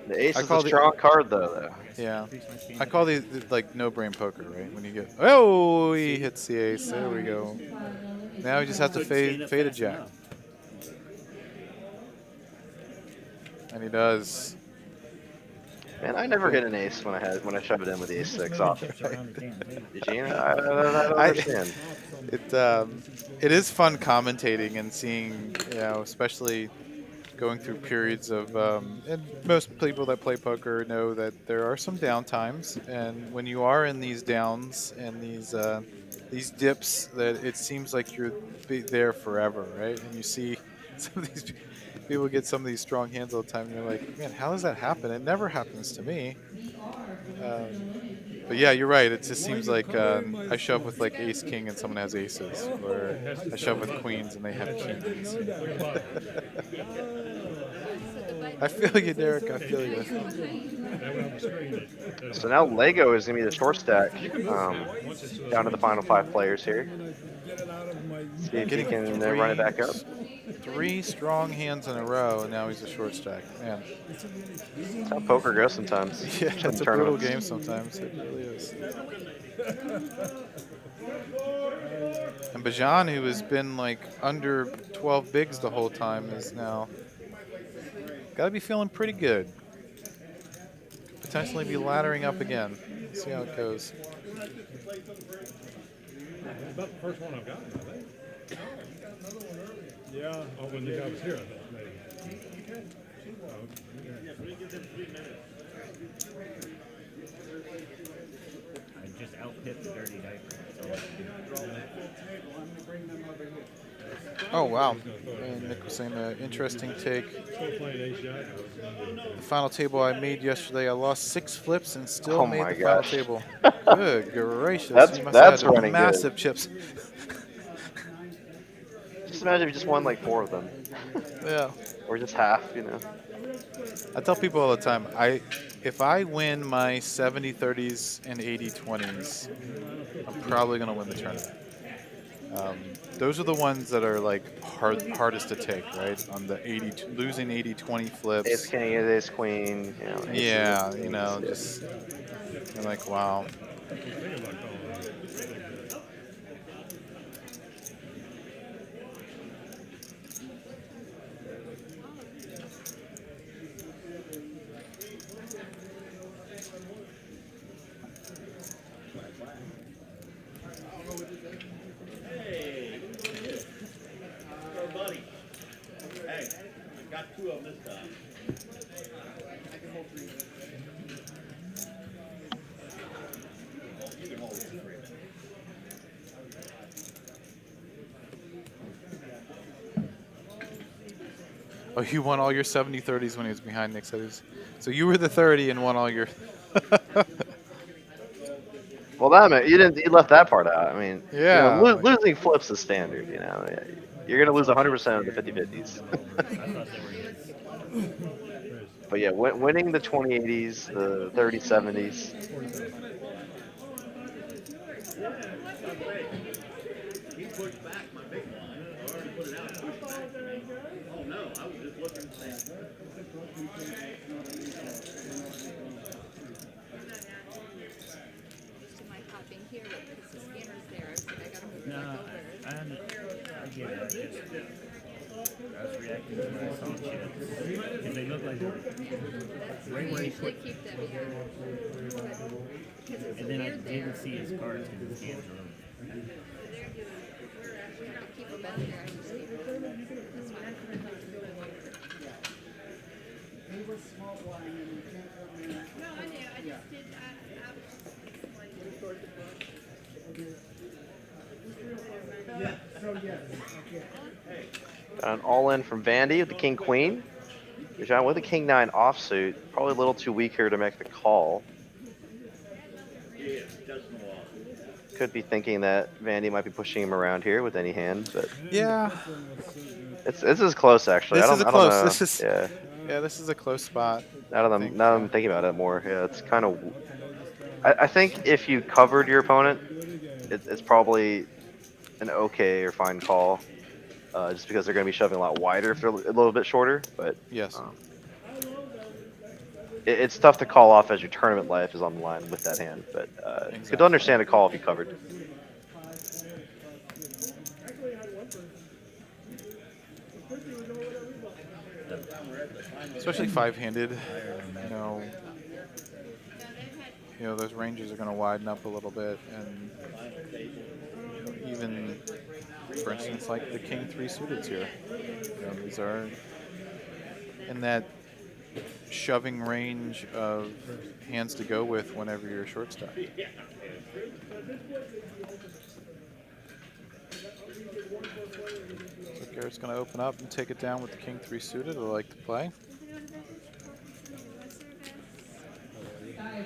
The ace is a strong card, though. Yeah, I call these like no-brain poker, right? When you get, oh, he hits the ace. There we go. Now we just have to fade a jack, and he does. Man, I never hit an ace when I shove it in with the ace six off. Eugene, I don't understand. It is fun commentating and seeing, especially going through periods of, and most people that play poker know that there are some down times, and when you are in these downs and these dips, that it seems like you're there forever, right? And you see some of these people get some of these strong hands all the time, and you're like, man, how does that happen? It never happens to me. But yeah, you're right. It just seems like I shove with like ace king and someone has aces, or I shove with queens and they have kings. I feel you, Derek. I feel you. So now Lego is going to be the short stack down to the final 5 players here. See if he can run it back up. 3 strong hands in a row, and now he's a short stack. Man, That's how poker goes sometimes. yeah, in it's a brutal tournaments. game sometimes. It really is. And Bajan, who has been like under 12 bigs the whole time, is now got to be feeling pretty good. Potentially be laddering up again. See how it goes. About the first one I've gotten, I think. Yeah. Oh, when the guy was here, I think, maybe. I just outpit the dirty diaper. Oh, wow. And Nick was saying an interesting take. The final table I made yesterday, I lost 6 flips and still Oh made my the final gosh. table. Good gracious. You must That's have had running massive good. chips. Just imagine if you just won like 4 of them. Yeah. Or just half, you know. I tell people all the time, if I win my 70-30s and 80-20s, I'm probably going to win the tournament. Those are the ones that are like hardest to take, right? On the losing 80-20 flips. Ace king, ace queen, you know. Yeah, you know, just you're like, wow. Got 2 of them this time. You can hold it. Oh, you won all your 70-30s when he was behind Nick. So you were the 30 and won all your. Well, that meant you left that part out. I mean, Yeah. you know, losing flips is standard. You know, you're gonna lose 100% of the 50-50s. But yeah, winning the 20-80s, the 30-70s. He pushed back my big blind. I already put it out. Pushed back. Oh no, I was just looking at that. No, I get it. I was reacting to my song chips. Because they look like they're right where he put. And then I didn't see his cards because his hands were over. Got an all-in from Vandy with the king queen. John with the king 9 offsuit. Probably a little too weak here to make the call. Could be thinking that Vandy might be pushing him around here with any hand, but Yeah. this is close actually. This I is a don't close. know. This is Yeah. Yeah, this is a close spot. Now that I'm thinking about it more, yeah, it's kind of. I think if you covered your opponent, it's probably an okay or fine call, just because they're going to be shoving a lot wider if they're a little bit shorter. But Yes. It's tough to call off as your tournament life is on the line with that hand. But Exactly. could understand a call if you covered. Especially 5-handed, you know, those ranges are going to widen up a little bit, and even, for instance, like the king 3 suited here, these are in that shoving range of hands to go with whenever you're short stack. So Garrett's going to open up and take it down with the king 3 suited. I like to play.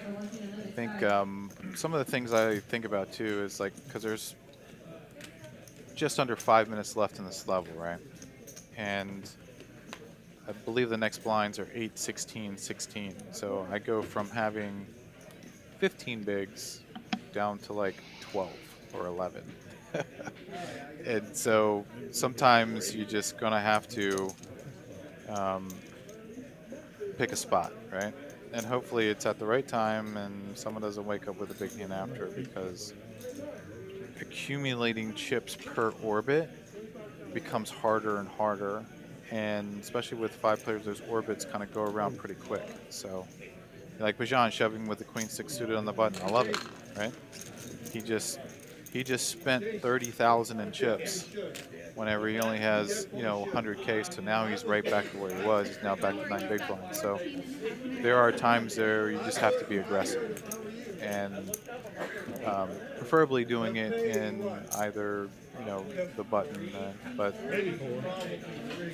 I think some of the things I think about too is like, because there's just under 5 minutes left in this level, right? And I believe the next blinds are 8, 16, 16. So I go from having 15 bigs down to like 12 or 11. And so sometimes you're just going to have to pick a spot, right? And hopefully it's at the right time and someone doesn't wake up with a big hand after, because accumulating chips per orbit becomes harder and harder. And especially with 5 players, those orbits kind of go around pretty quick. So like Bajan shoving with the queen 6 suited on the button, I love it, right? He just spent 30,000 in chips whenever he only has, 100K, so now he's right back to where he was. He's now back to 9 big blinds. So there are times there you just have to be aggressive, and preferably doing it in either, the button, but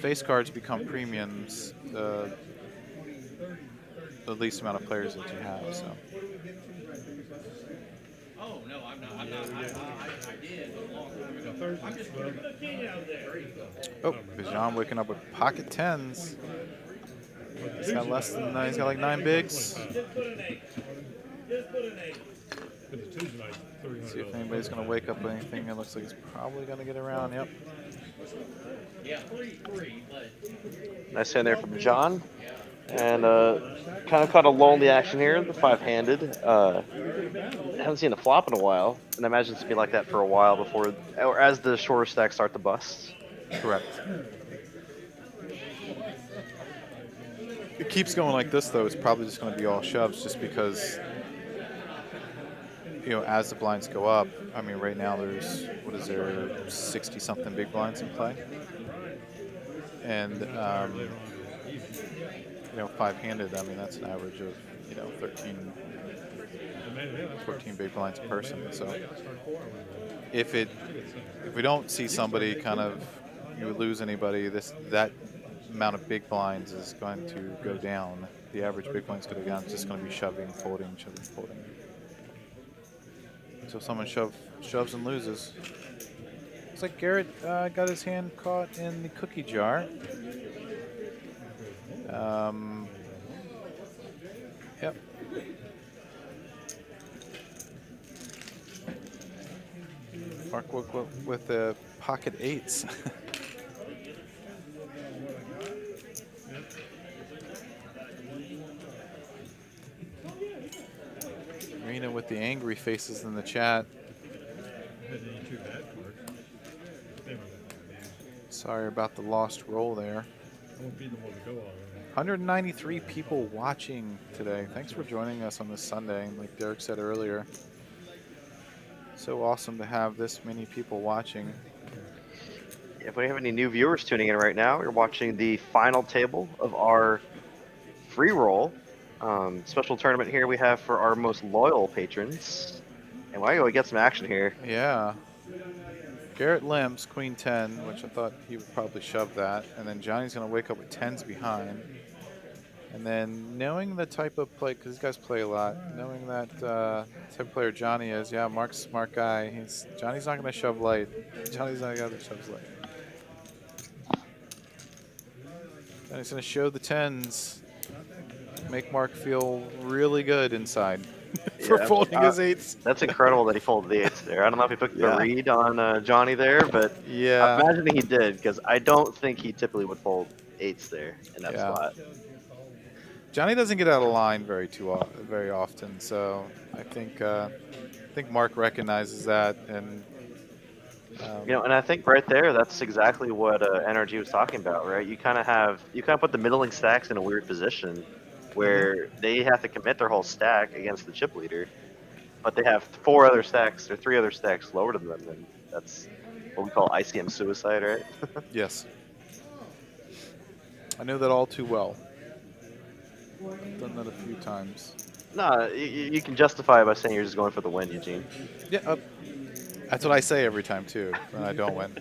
face cards become premiums the least amount of players that you have, so. Oh, no, I'm not. I did a long time ago. I'm just going to put a king out there. Oh, Bajan waking up with pocket 10s. He's got less than, he's got like 9 bigs. Just put an 8. Just put an 8. See if anybody's going to wake up with anything. It looks like he's probably going to get around. Yep. Yeah, 3, but. Nice hand there from John. And kind of caught a lull in the action here, the 5-handed. Haven't seen a flop in a while, and I imagine it's going to be like that for a while before, or as the shorter stacks start to bust. Correct. It keeps going like this, though. It's probably just going to be all shoves, just because, as the blinds go up. I mean, right now there's, 60-something big blinds in play. And, 5-handed, I mean, that's an average of, 14 big blinds a person. So if we don't see somebody kind of, lose anybody, that amount of big blinds is going to go down. The average big blinds going to go down. It's just going to be shoving, folding, shoving, folding. So someone shoves and loses. Looks like Garrett got his hand caught in the cookie jar. Yep. Mark with the pocket 8s. Marina with the angry faces in the chat. Sorry about the lost roll there. 193 people watching today. Thanks for joining us on this Sunday. Like Derek said earlier, so awesome to have this many people watching. If we have any new viewers tuning in right now, you're watching the final table of our free roll special tournament here we have for our most loyal patrons. And wow, we get some action here. Yeah. Garrett limps queen 10, which I thought he would probably shove that, and then Johnny's going to wake up with 10s behind. And then knowing the type of play, because these guys play a lot, knowing that type of player Johnny is, yeah, Mark's a smart guy. Johnny's not going to shove light. Johnny's not going to shove light. Johnny's going to show the 10s, make Mark feel really good inside. For folding his 8s. That's incredible that he folded the 8s there. I don't know if he took the read on Johnny there, but yeah, I'm imagining he did, because I don't think he typically would fold 8s there in that spot. Johnny doesn't get out of line very often, so I think Mark recognizes that, and and I think right there, that's exactly what Energy was talking about, right? You kind of put the middling stacks in a weird position, where they have to commit their whole stack against the chip leader, but they have 3 other stacks lower than them, and that's what we call ICM suicide, right? Yes. I know that all too well. I've done that a few times. No, you can justify it by saying you're just going for the win, Eugene. Yeah, that's what I say every time, too, when I don't win.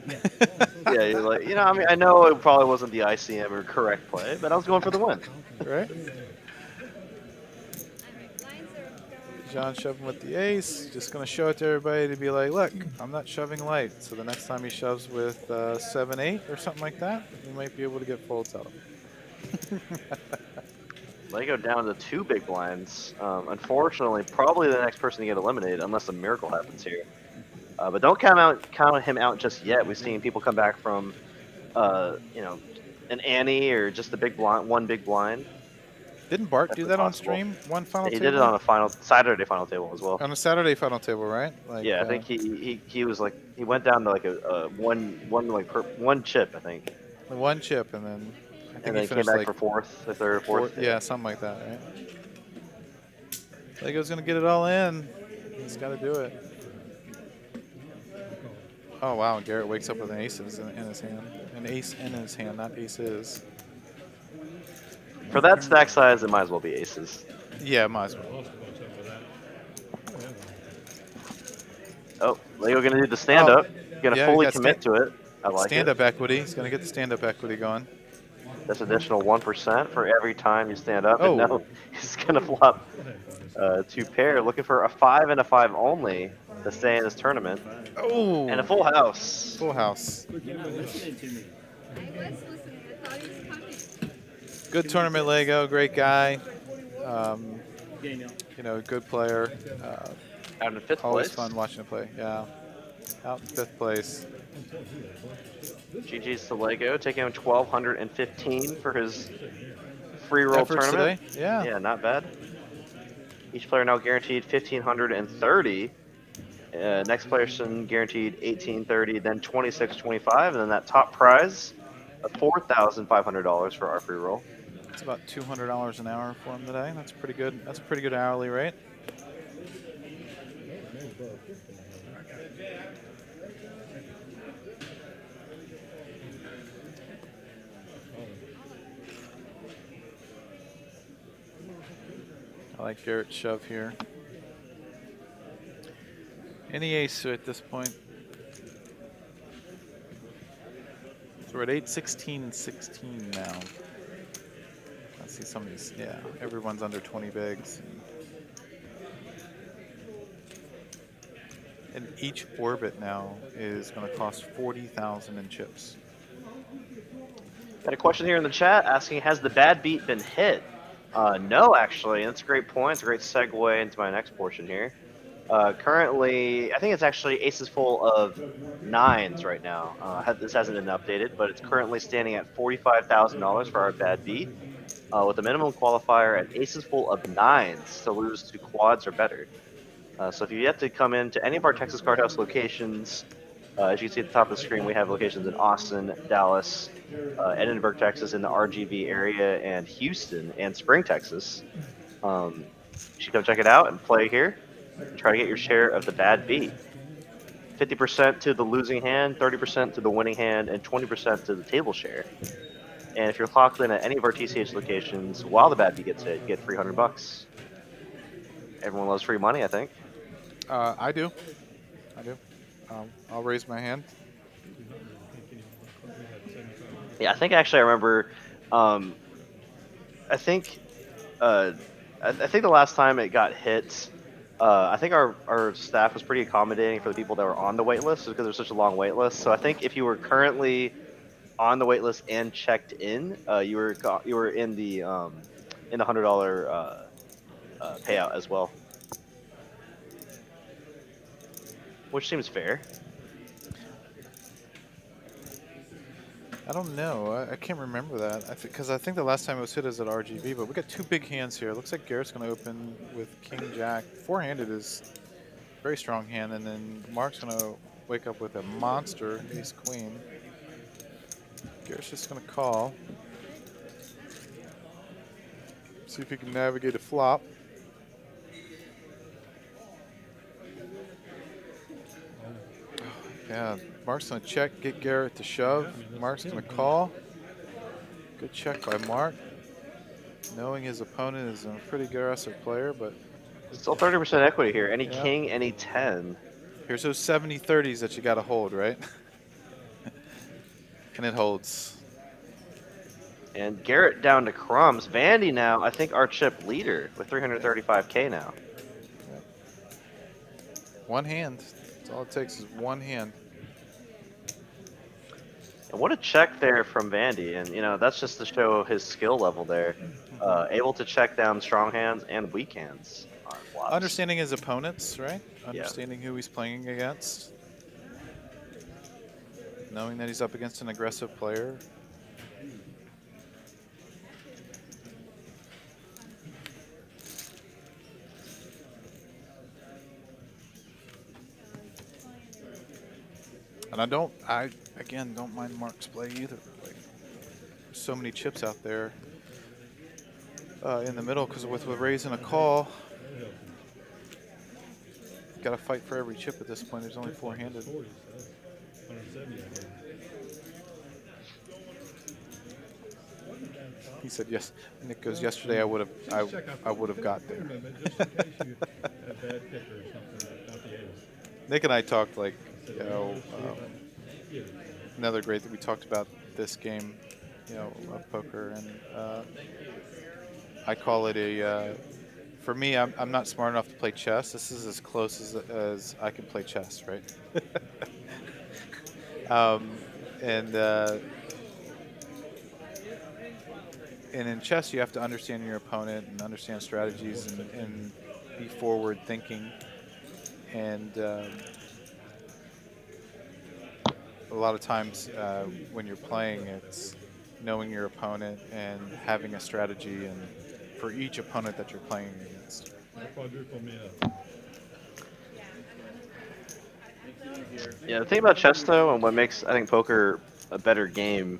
Yeah, you're like, I mean, I know it probably wasn't the ICM or correct play, but I was going for the win. Right? John shoving with the ace. Just going to show it to everybody to be like, look, I'm not shoving light. So the next time he shoves with 7-8 or something like that, we might be able to get folds out of him. Lego down to 2 big blinds. Unfortunately, probably the next person to get eliminated, unless a miracle happens here. But don't count him out just yet. We've seen people come back from, an Annie or just a big blind, one big blind. Didn't Bart do that possible. on stream? One final He table? did it on a Saturday final table as well. On a Saturday final table, right? Like, Yeah, I think he was like, he went down to like a one chip, I think. one chip, and then I think And he then came finished back like for fourth, the third or fourth. yeah, something like that, right? Lego's gonna get it all in. He's got to do it. Oh wow! Garrett wakes up with an ace in his hand. An ace in his hand, not aces. For that stack size, it might as well be aces. Yeah, might as well. Oh, Lego gonna do the stand up. Gonna yeah, fully got commit to it. I like stand it. up equity. He's gonna get the stand up equity going. That's additional 1% for every time you stand up. Oh. And no, he's gonna flop 2 pair, looking for a 5 and a 5 only to stay in this tournament. Oh, And a full house. full house. You're not listening to me. I was listening. I thought he was coming. Good tournament, Lego. Great guy. Daniel. You know, good player. Out in 5th Always place. fun watching him play. Yeah, out in 5th place. GG's to Lego, taking him 1,215 for his free roll Efforts tournament. today. Yeah. Yeah, not bad. Each player now guaranteed 1,530. Next person guaranteed 1,830, then 2,625, and then that top prize of $4,500 for our free roll. It's about $200 an hour for him today. That's pretty good. That's a pretty good hourly rate. I like Garrett's shove here. Any ace at this point. So we're at 8-16-16 now. Let's see some of these. Yeah, everyone's under 20 bigs. And each orbit now is going to cost 40,000 in chips. Got a question here in the chat asking, has the bad beat been hit? No, actually. That's a great point. It's a great segue into my next portion here. Currently, I think it's actually aces full of 9s right now. This hasn't been updated, but it's currently standing at $45,000 for our bad beat, with a minimum qualifier at aces full of 9s to lose to quads or better. So if you have to come into any of our Texas Card House locations, as you can see at the top of the screen, we have locations in Austin, Dallas, Edinburgh, Texas, in the RGV area, and Houston and Spring, Texas. You should come check it out and play here and try to get your share of the bad beat. 50% to the losing hand, 30% to the winning hand, and 20% to the table share. And if you're locked in at any of our TCH locations while the bad beat gets hit, you get $300. Everyone loves free money, I think. I do. I'll raise my hand. Yeah, I think actually I remember. I think the last time it got hit, I think our staff was pretty accommodating for the people that were on the wait list because there's such a long wait list. So I think if you were currently on the wait list and checked in, you were in the $100 payout as well, which seems fair. I don't know. I can't remember that. Because I think the last time it was hit is at RGV, but we got 2 big hands here. Looks like Garrett's going to open with King Jack. 4-handed is a very strong hand, and then Mark's going to wake up with a monster Ace Queen. Garrett's just going to call. See if he can navigate a flop. Yeah, Mark's going to check, get Garrett to shove. Mark's going to call. Good check by Mark. Knowing his opponent is a pretty aggressive player, but... Still 30% equity here. Any Yeah. king, any 10. Here's those 70-30s that you got to hold, right? And it holds. And Garrett down to crumbs. Vandy now, I think our chip leader with 335K now. One hand. That's all it takes is one hand. And what a check there from Vandy, and that's just to show his skill level there. Able to check down strong hands and weak hands on flops. Understanding his opponents, right? Yeah. Understanding who he's playing against. Knowing that he's up against an aggressive player. And I again don't mind Mark's play either. Like, there's so many chips out there in the middle because with raising a call, got to fight for every chip at this point. There's only four-handed. He said yes. Nick goes, yesterday I would have got there. Nick and I talked like, another great that we talked about this game, of poker, and I call it a. For me, I'm not smart enough to play chess. This is as close as I can play chess, right? And in chess, you have to understand your opponent and understand strategies and be forward thinking. And a lot of times when you're playing, it's knowing your opponent and having a strategy and for each opponent that you're playing against. Yeah, the thing about chess though, and what makes I think poker a better game,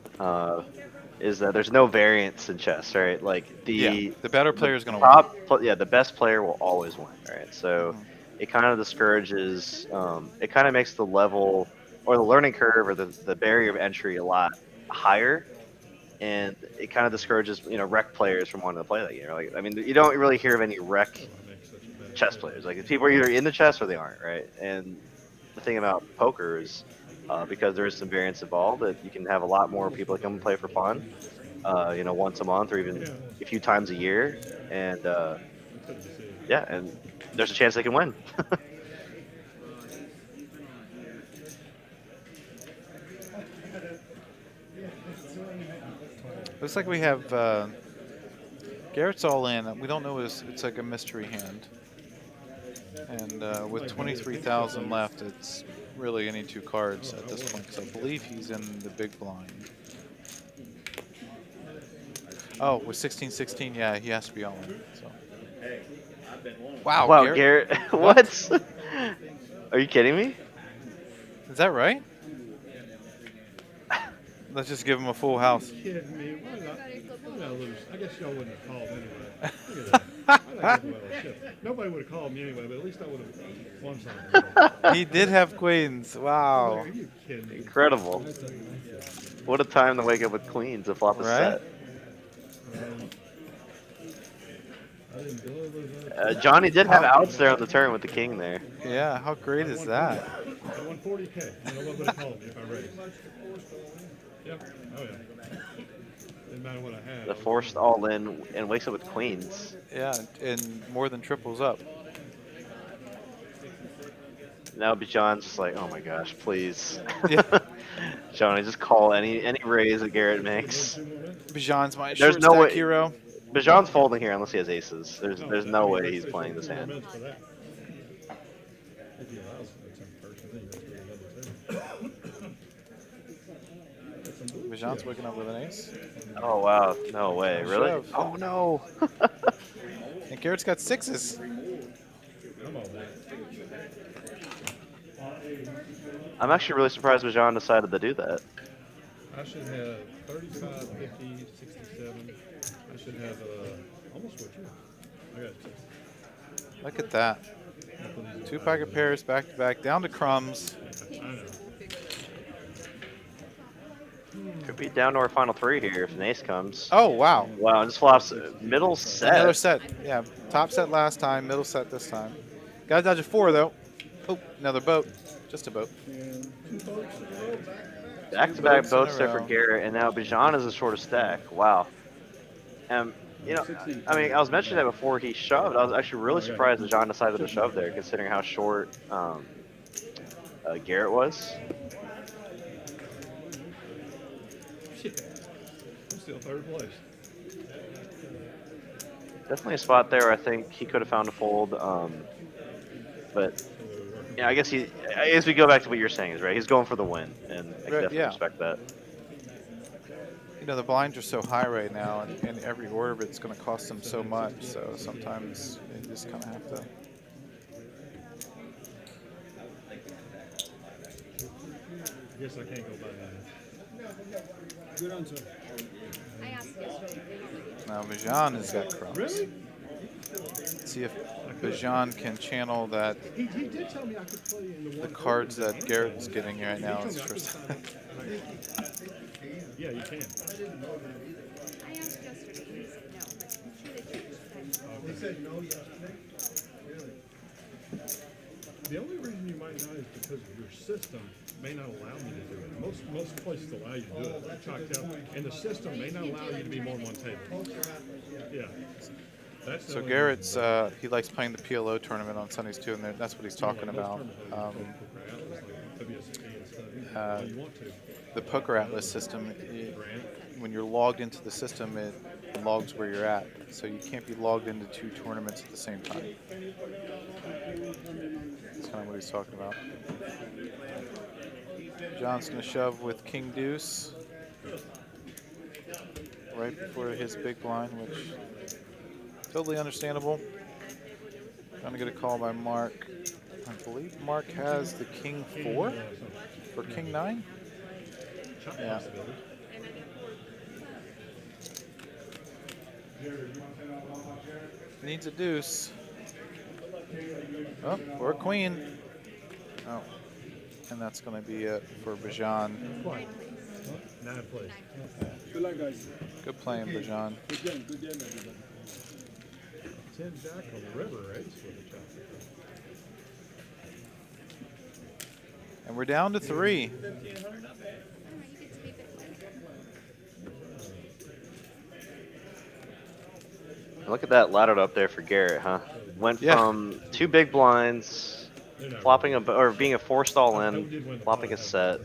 is that there's no variance in chess, right? Like the better player is going to win. The best player will always win, right? So it kind of discourages. It kind of makes the level or the learning curve or the barrier of entry a lot higher, and it kind of discourages rec players from wanting to play that game. Like, I mean, you don't really hear of any rec chess players. Like, people are either in the chess or they aren't, right? And the thing about poker is because there is some variance involved, that you can have a lot more people that come and play for fun, once a month or even a few times a year, and and there's a chance they can win. Looks like we have Garrett's all in. We don't know it's like a mystery hand. And with 23,000 left, it's really any two cards at this point. So I believe he's in the big blind. Oh, with 16-16, yeah, he has to be all in. So. Wow, Garrett. What? Are you kidding me? Is that right? Let's just give him a full house. Are you kidding me? I guess y'all wouldn't have called anyway. Look at that. Nobody would have called me anyway, but at least I would have won something. He did have queens. Wow. Are you kidding me? Incredible. What a time to wake up with queens to flop a set. Johnny did have outs there on the turn with the king there. Yeah, how great is that? I won 40K. Nobody would have called me if I raised. Yep. Oh, yeah. Didn't matter what I had. The forced all in and wakes up with queens. Yeah, and more than triples up. Now Bijan's just like, oh my gosh, please. Yeah. Johnny, just call any raise that Garrett makes. Bijan's my There's short no stack way. hero. Bijan's folding here unless he has aces. There's no way he's playing this hand. Bijan's waking up with an ace. Oh wow, no way, really? Shove. Oh no. And Garrett's got sixes. I'm actually really surprised Bijan decided to do that. I should have 35, 50, 67. I should have almost what you have. I got 60. Look at that. Two pocket pairs back to back, down to crumbs. I know. Could be down to our final three here if an ace comes. Oh, wow. Wow, just flops middle set. Another set. Yeah, top set last time, middle set this time. Got to dodge a 4, though. Oh, another boat. Just a boat. Back-to-back boats there for Garrett, and now Bijan is a short of stack. Wow. You know, I mean, I was mentioning that before he shoved. I was actually really surprised that John decided to shove there, considering how short Garrett was. Shit. I'm still third place. Definitely a spot there where I think he could have found a fold. But yeah, I guess we go back to what you're saying is right. He's going for the win, and I can definitely respect that. You know, the blinds are so high right now, and every order of it's going to cost them so much. So sometimes you just kind of have to. I guess I can't go by that. Good answer. I asked yesterday. Now Bajan has got crumbs. Really? Let's see if Bajan can channel that. He did tell me I could play in the cards that Garrett's getting right now. It's first. Yeah, you can. I asked yesterday. He said no, but I'm sure they changed that. He said no yesterday? Really? The only reason you might not is because your system may not allow me to do it. Most places allow you to do it, like chalked out, and the system may not allow you to be more than one table. Yeah. That's the So only Garrett's he likes playing the PLO tournament on Sundays too, and that's what he's talking about. The Poker Atlas system, when you're logged into the system, it logs where you're at. So you can't be logged into 2 tournaments at the same time. That's kind of what he's talking about. John's going to shove with King Deuce right before his big blind, which totally understandable. Trying to get a call by Mark. I believe Mark has the King 4 for King 9. Yeah. Needs a deuce. Oh, or a queen. Oh. And that's going to be it for Bajan. 9th place. Good luck, guys. Good playing, Bajan. Good game, everybody. 10 Jack on the river, right? And we're down to 3. Look at that laddered up there for Garrett, huh? Went from 2 big blinds, flopping or being a 4-stall in, flopping a set.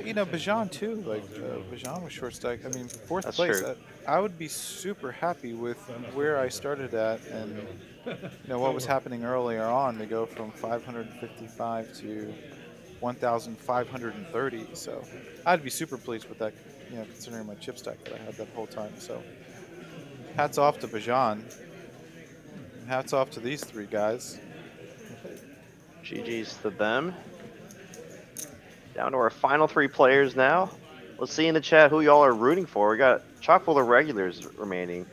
You know, Bajan too. Like Bajan was short stack. I mean, 4th That's place. true. I would be super happy with where I started at, and you know what was happening earlier on to go from 555 to 1,530. So I'd be super pleased with that. You know, considering my chip stack that I had that whole time. So hats off to Bajan. Hats off to these 3 guys. GG's to them. Down to our final 3 players now. Let's see in the chat who y'all are rooting for. We got chock full of regulars remaining.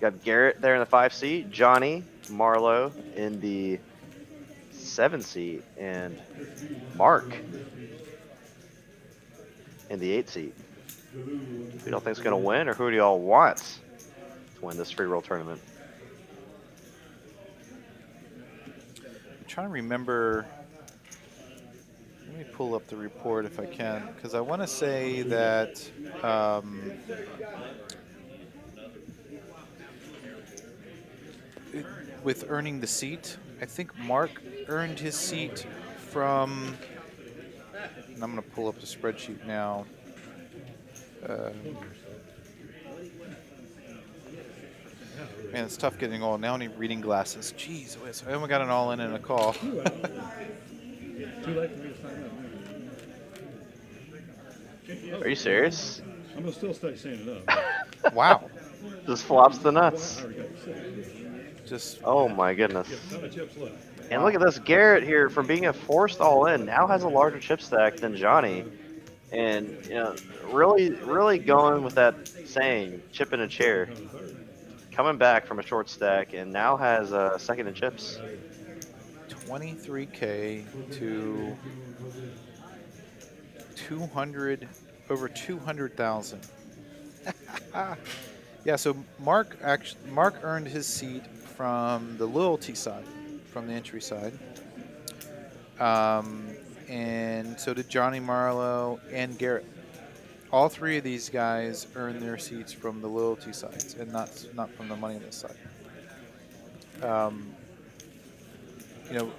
Got Garrett there in the 5 seat, Johnny, Marlo in the 7 seat, and Mark in the 8 seat. Who y'all think's gonna win, or who do y'all want to win this free roll tournament? I'm trying to remember. Let me pull up the report if I can, because I want to say that with earning the seat, I think Mark earned his seat from, and I'm going to pull up the spreadsheet now. Man, it's tough getting all. Now I need reading glasses. Jeez, I only got an all-in and a call. Too late for me to sign up. Are you serious? I'm gonna still stay standing up. Wow. Just flops the nuts. Just. Oh my goodness. Ton of chips left. And look at this, Garrett here, from being a forced all-in, now has a larger chip stack than Johnny. And, you know, really going with that saying, chip in a chair. Coming back from a short stack and now has a second in chips. 23K to 200, over 200,000. Yeah, so Mark earned his seat from the loyalty side, from the entry side. And so did Johnny, Marlowe, and Garrett. all three of these guys earn their seats from the loyalty sides and not from the moneyless side.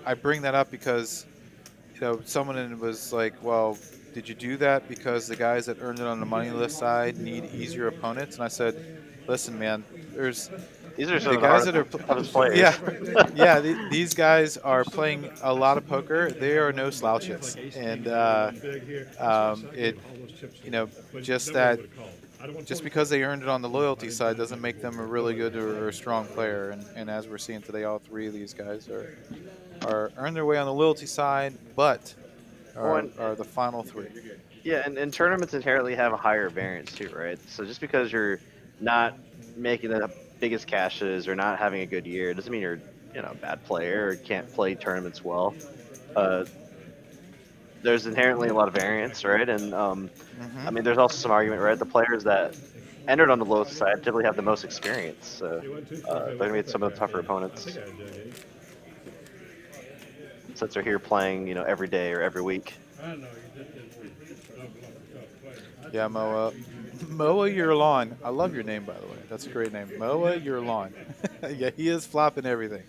I bring that up because someone was like, well, did you do that because the guys that earned it on the moneyless side need easier opponents? And I said, listen, man, These are some the of the guys that are toughest players. yeah, these guys are playing a lot of poker. They are no slouches, and just because they earned it on the loyalty side doesn't make them a really good or a strong player. And as we're seeing today, all three of these guys are earn their way on the loyalty side, but are the final three. Yeah, and tournaments inherently have a higher variance too, right? So just because you're not making the biggest cashes or not having a good year doesn't mean you're a bad player or can't play tournaments well. There's inherently a lot of variance, right? And I mean, there's also some argument, right? The players that entered on the lowest side typically have the most experience, so they're gonna be some of the tougher opponents since they're here playing, every day or every week. Yeah, Moa your lawn. I love your name, by the way. That's a great name. Moa your lawn. Yeah, he is flopping everything.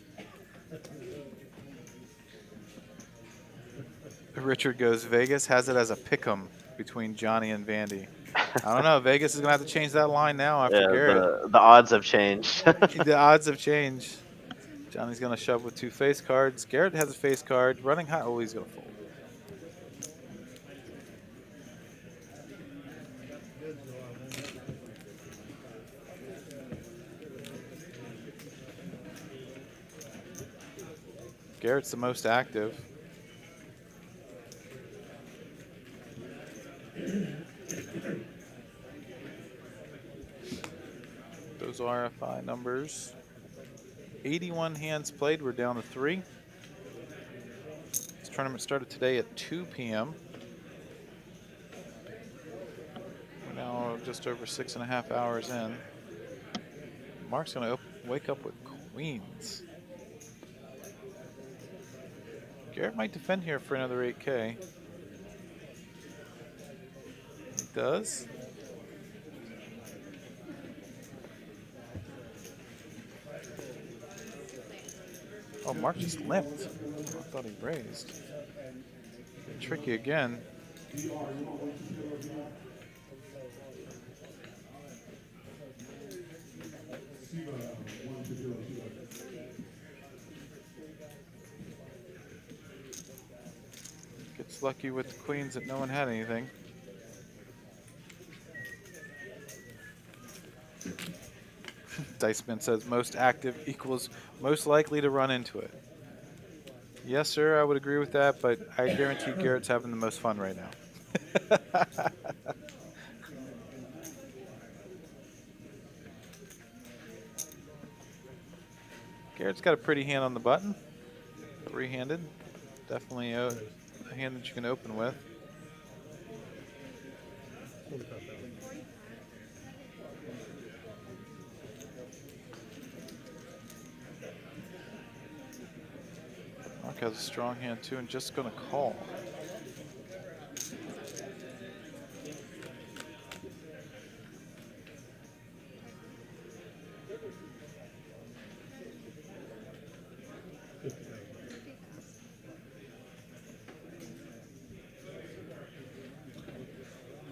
Richard goes, Vegas has it as a pick'em between Johnny and Vandy. I don't know. Vegas is going to have to change that line now after Garrett. The odds have changed. The odds have changed. Johnny's going to shove with 2 face cards. Garrett has a face card. Running high. Oh, he's going to fold. Garrett's the most active. Those RFI numbers. 81 hands played. We're down to 3. This tournament started today at 2 p.m. We're now just over 6.5 hours in. Mark's going to wake up with queens. Garrett might defend here for another 8K. He does. Oh, Mark just limped. I thought he raised. Tricky again. Gets lucky with the queens that no one had anything. Diceman says most active equals most likely to run into it. Yes, sir, I would agree with that, but I guarantee Garrett's having the most fun right now. Garrett's got a pretty hand on the button. 3-handed. Definitely a hand that you can open with. Mark has a strong hand too and just going to call.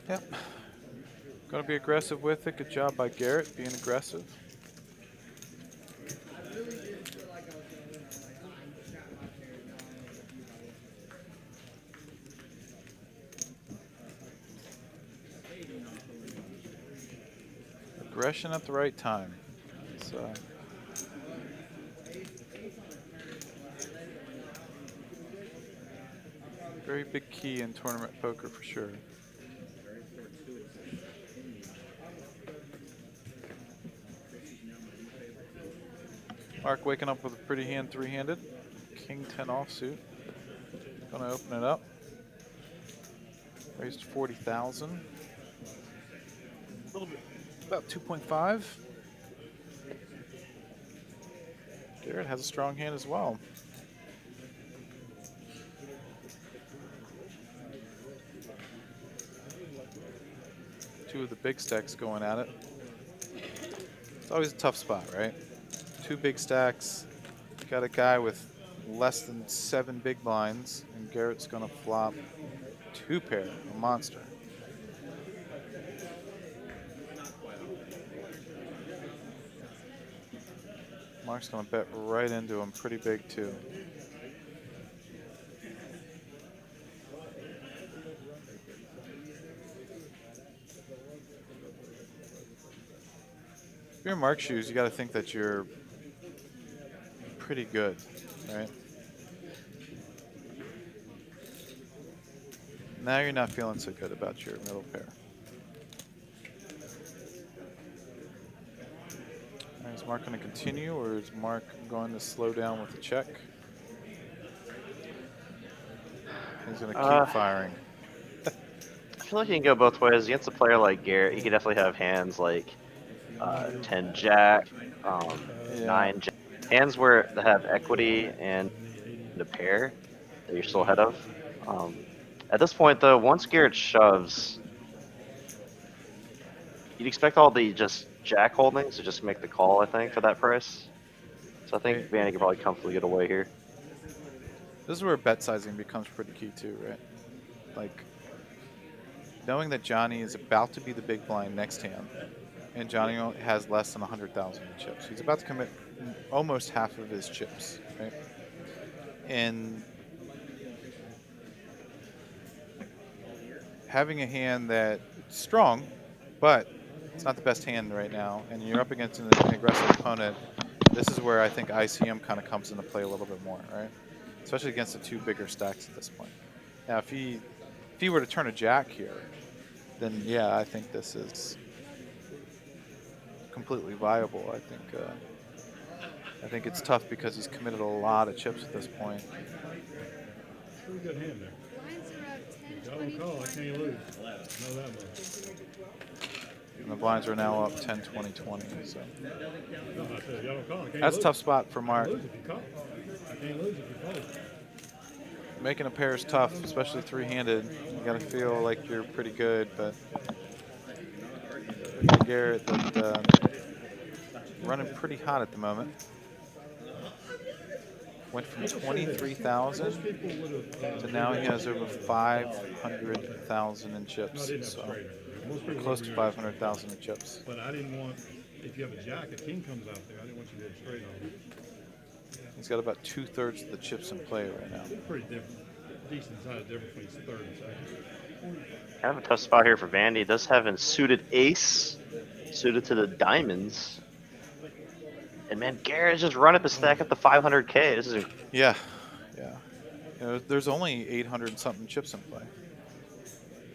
Yep. Going to be aggressive with it. Good job by Garrett being aggressive. Aggression at the right time. It's very big key in tournament poker for sure. Mark waking up with a pretty hand, 3-handed. King 10 offsuit. Gonna open it up. Raised 40,000. A little bit, about 2.5. Garrett has a strong hand as well. Two of the big stacks going at it. It's always a tough spot, right? Two big stacks. Got a guy with less than 7 big blinds, and Garrett's going to flop 2 pair, a monster. Mark's going to bet right into him pretty big, too. If you're in Mark's shoes, you got to think that you're pretty good, right? Now you're not feeling so good about your middle pair. Is Mark going to continue, or is Mark going to slow down with the check? He's going to keep firing. I feel like you can go both ways. Against a player like Garrett, he could definitely have hands like 10 Jack, 9 Jack. Hands where they have equity and a pair that you're still ahead of. At this point, though, once Garrett shoves, you'd expect all the just Jack holdings to just make the call, I think, for that price. So I think Vanny could probably comfortably get away here. This is where bet sizing becomes pretty key too, right? Like, knowing that Johnny is about to be the big blind next hand, and Johnny has less than 100,000 in chips. He's about to commit almost half of his chips, right? And having a hand that's strong, but it's not the best hand right now, and you're up against an aggressive opponent, this is where I think ICM kind of comes into play a little bit more, right? Especially against the 2 bigger stacks at this point. Now, if he were to turn a Jack here, then yeah, I think this is completely viable. I think it's tough because he's committed a lot of chips at this point. Pretty good hand there. Blinds are up 10, Y'all 20, don't call, I 40. can't lose. Know that much. And the blinds are now up 10, 20, 20. So No, I said, y'all don't call, I can't that's a lose. tough spot for I Mark. can't lose if you call. I can't lose if you call. Making a pair is tough, especially 3-handed. You got to feel like you're pretty good, but Garrett running pretty hot at the moment. Went from 23,000 to now he has over 500,000 in chips. So we're close to 500,000 in chips. But I didn't want, if you have a Jack, a King comes out there, I didn't want you to go straight on it. He's got about 2/3 of the chips in play right now. Pretty different, decent size difference between third and second. Kind of a tough spot here for Vandy. He does have a suited ace, suited to the diamonds. And man, Garrett just run up a stack up to 500K. This is Yeah. You know, there's only 800 something chips in play.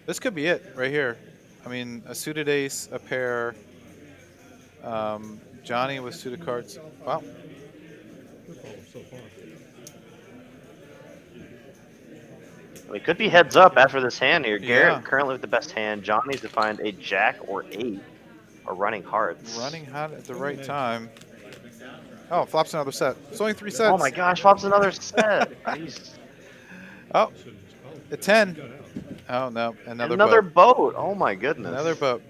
This could be it right here. I mean, a suited ace, a pair. Johnny with suited cards. Wow. So far. it could be heads up after this hand here. Garrett Yeah. currently with the best hand. John needs to find a Jack or 8 or running hearts. Running hot at the right time. Oh, flops another set. It's only 3 sets. Oh my gosh, flops another set. Jeez. Oh, a 10. Oh no, another boat. Oh my goodness. Another boat.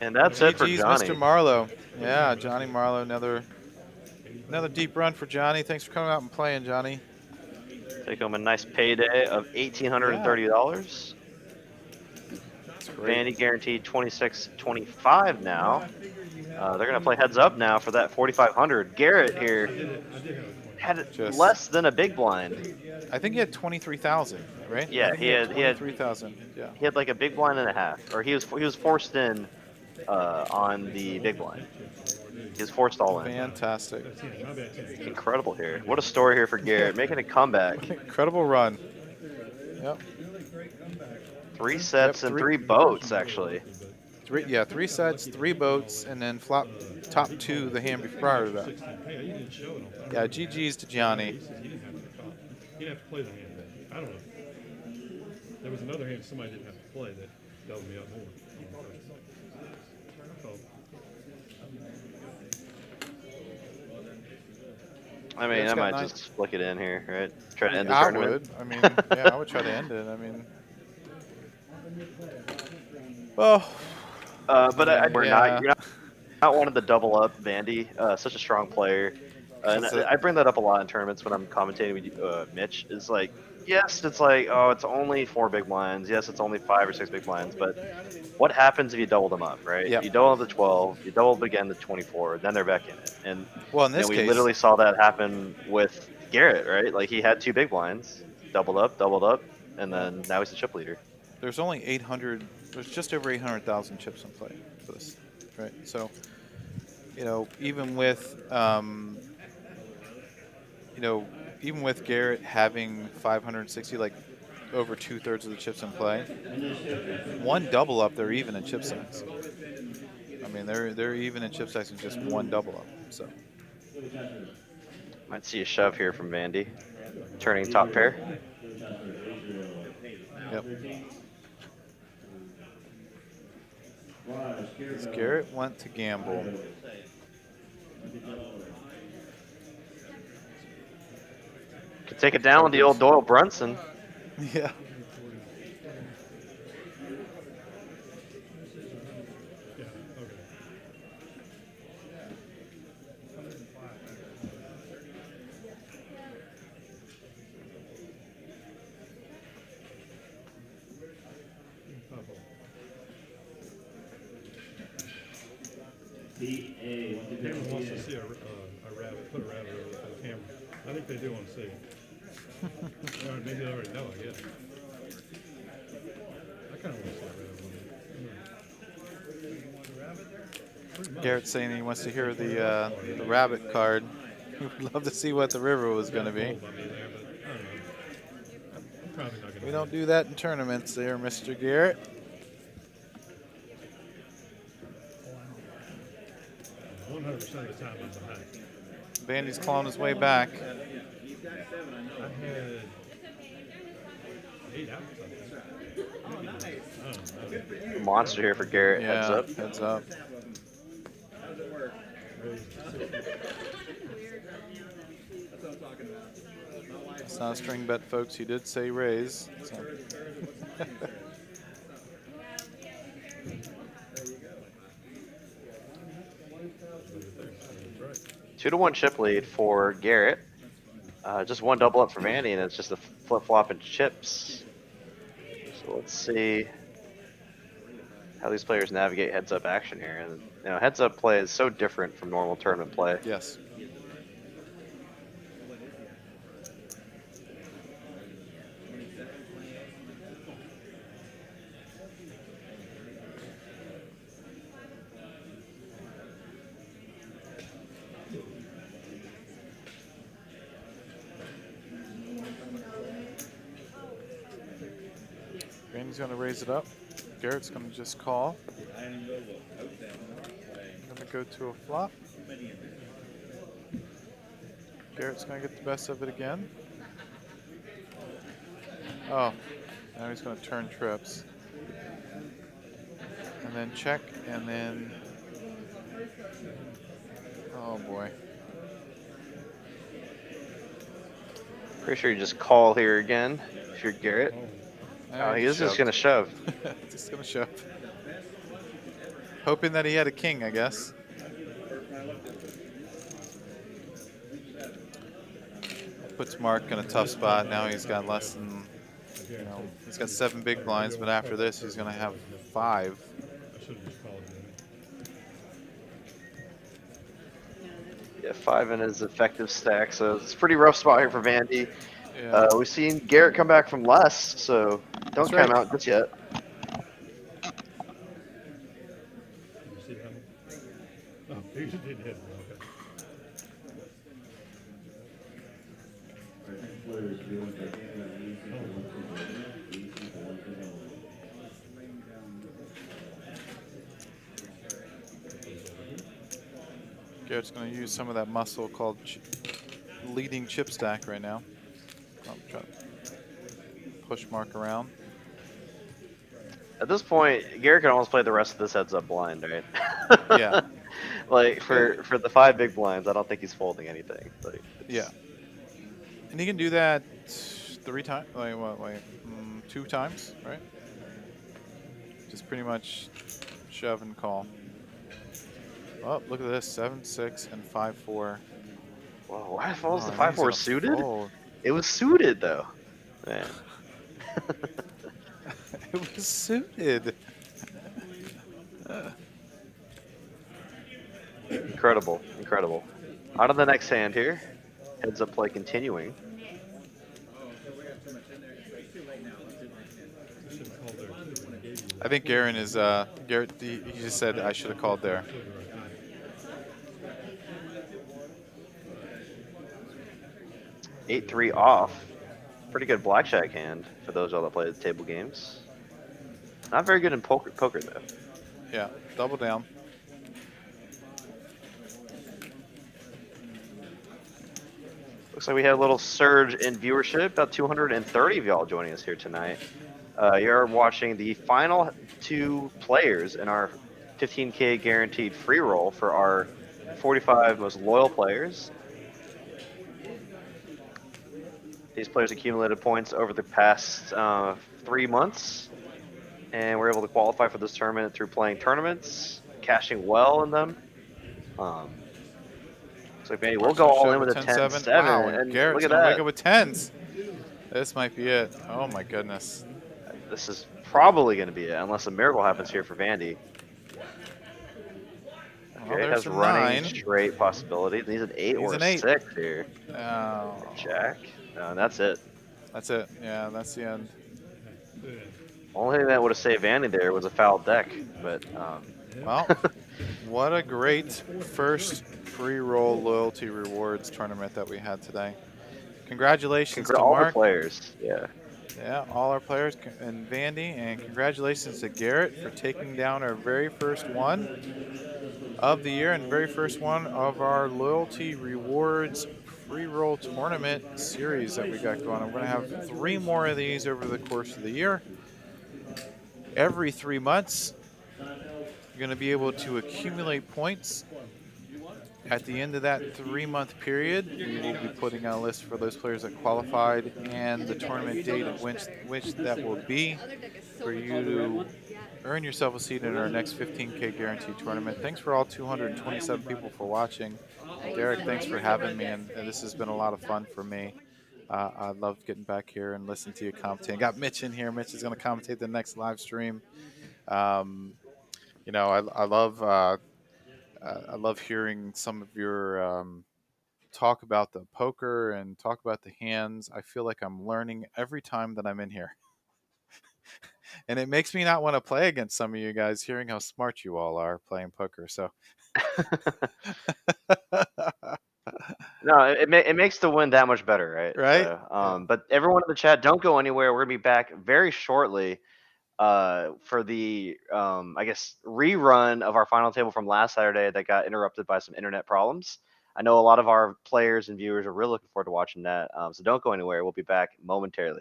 And that's it for GG's Johnny. Mr. Marlowe. Yeah, Johnny Marlowe. Another deep run for Johnny. Thanks for coming out and playing, Johnny. Take home a nice payday of $1,830. Vandy guaranteed 26.25 now. They're going to play heads up now for that 4,500. Garrett here had less than a big blind. I think he had 23,000, right? Yeah, he had 23,000. Yeah. He had like a big blind and a half, or he was forced in on the big blind. He was forced all in. Fantastic. Incredible here. What a story here for Garrett, making a comeback. Incredible run. Yep. 3 sets and 3 boats actually. 3 sets, 3 boats, and then flop top 2 the hand prior to that. Yeah, GG's to Johnny. He didn't have to play the hand then. I don't know. There was another hand somebody didn't have to play that doubled me up more. I mean, Yeah, I might nice. just flick it in here, right? Try to end the I tournament. would. I mean, yeah, I would try to end it. I mean, Well, But we're yeah. not wanting to double up Vandy. Such a strong player. And I bring that up a lot in tournaments when I'm commentating with Mitch. Is like, yes, it's like, oh, it's only 4 big blinds. Yes, it's only 5 or 6 big blinds. But what happens if you double them up, right? Yep. You double up the 12, you double up again the 24, then they're back in it. And Well, in this we case, literally saw that happen with Garrett, right? Like he had 2 big blinds, doubled up, and then now he's the chip leader. there's only 800. There's just over 800,000 chips in play for this, right? So, even with even with Garrett having 560, like over 2/3 of the chips in play, one double up, they're even in chip stacks. I mean, they're even in chip stacks in just one double up. So Might see a shove here from Vandy, turning top pair. yep. Garrett went to gamble. Could take it down with the old Doyle Brunson. Yeah. Cameron wants to see a rabbit, put a rabbit over the camera. I think they do want to see it. Or maybe they already know, I guess. I kind of want to see a rabbit. Garrett's saying he wants to hear the rabbit card. He would love to see what the river was going to be. We don't do that in tournaments there, Mr. Garrett. Vandy's clawing his way back. Monster here for Garrett. Yeah, Heads up. Heads up. It's not a string bet, folks. He did say raise. So. 2-1 chip lead for Garrett. Just one double up for Vandy, and it's just a flip-flop in chips. So let's see how these players navigate heads-up action here. And heads-up play is so different from normal tournament play. Yes. Vandy's going to raise it up. Garrett's going to just call. I'm going to go to a flop. Garrett's going to get the best of it again. Oh, now he's going to turn trips. And then check, and then... Oh, boy. Pretty sure you just call here again if you're Garrett. Oh, he is just going to shove. Just going to shove. Hoping that he had a king, I guess. Puts Mark in a tough spot. Now he's got less than, he's got 7 big blinds, but after this he's going to have 5. Yeah, 5 in his effective stack, so it's a pretty rough spot here for Vandy. Yeah. We've seen Garrett come back from less, so don't count out just yet. Oh, he did hit. Garrett's going to use some of that muscle called leading chip stack right now. I'm trying to push Mark around. At this point, Garrett can almost play the rest of this heads-up blind, right? Yeah. Like, for the 5 big blinds, I don't think he's folding anything. Like, yeah. And he can do that 3 times, 2 times, right? Just pretty much shove and call. Oh, look at this. 7-6 and 5-4. Whoa, why falls the I think he's 5-4 gonna suited? fold. It was suited though. Man. It was suited. Incredible, incredible. On to the next hand here. Heads up play continuing. I think Garen is Garrett. He just said I should have called there. 8-3 off. Pretty good blackjack hand for those all that play the table games. Not very good in poker though. Yeah, double down. Looks like we had a little surge in viewership. About 230 of y'all joining us here tonight. You're watching the final 2 players in our 15K guaranteed free roll for our 45 most loyal players. These players accumulated points over the past 3 months, and we're able to qualify for this tournament through playing tournaments, cashing well in them. So maybe we'll go all in with a 10-7. Wow, and Garrett's look at gonna that. wake up with 10s. This might be it. Oh my goodness. This is probably going to be it, unless a miracle happens here for Vandy. Well, Okay, there's has a running 9. straight possibility. Needs an 8 or Needs a an 8. 6 here. Oh, Jack. And that's it. that's it. Yeah, that's the end. Only thing that would have saved Vandy there was a foul deck, but Well, what a great first free roll loyalty rewards tournament that we had today. Congratulations to all the Mark. players. Yeah. Yeah, all our players and Vandy, and congratulations to Garrett for taking down our very first one of the year and very first one of our loyalty rewards free roll tournament series that we got going. I'm going to have 3 more of these over the course of the year. Every 3 months, you're going to be able to accumulate points. At the end of that 3-month period, we will be putting out a list for those players that qualified and the tournament date of which that will be for you to earn yourself a seat in our next 15K guaranteed tournament. Thanks for all 227 people for watching. Derek, thanks for having me, and this has been a lot of fun for me. I love getting back here and listening to you commentate. Got Mitch in here. Mitch is going to commentate the next live stream. You know, I love hearing some of your talk about the poker and talk about the hands. I feel like I'm learning every time that I'm in here. And it makes me not want to play against some of you guys, hearing how smart you all are playing poker. So, No, it makes the win that much better, right? right? So, but everyone in the chat, don't go anywhere. We're going to be back very shortly for the, I guess, rerun of our final table from last Saturday that got interrupted by some internet problems. I know a lot of our players and viewers are really looking forward to watching that. So don't go anywhere. We'll be back momentarily.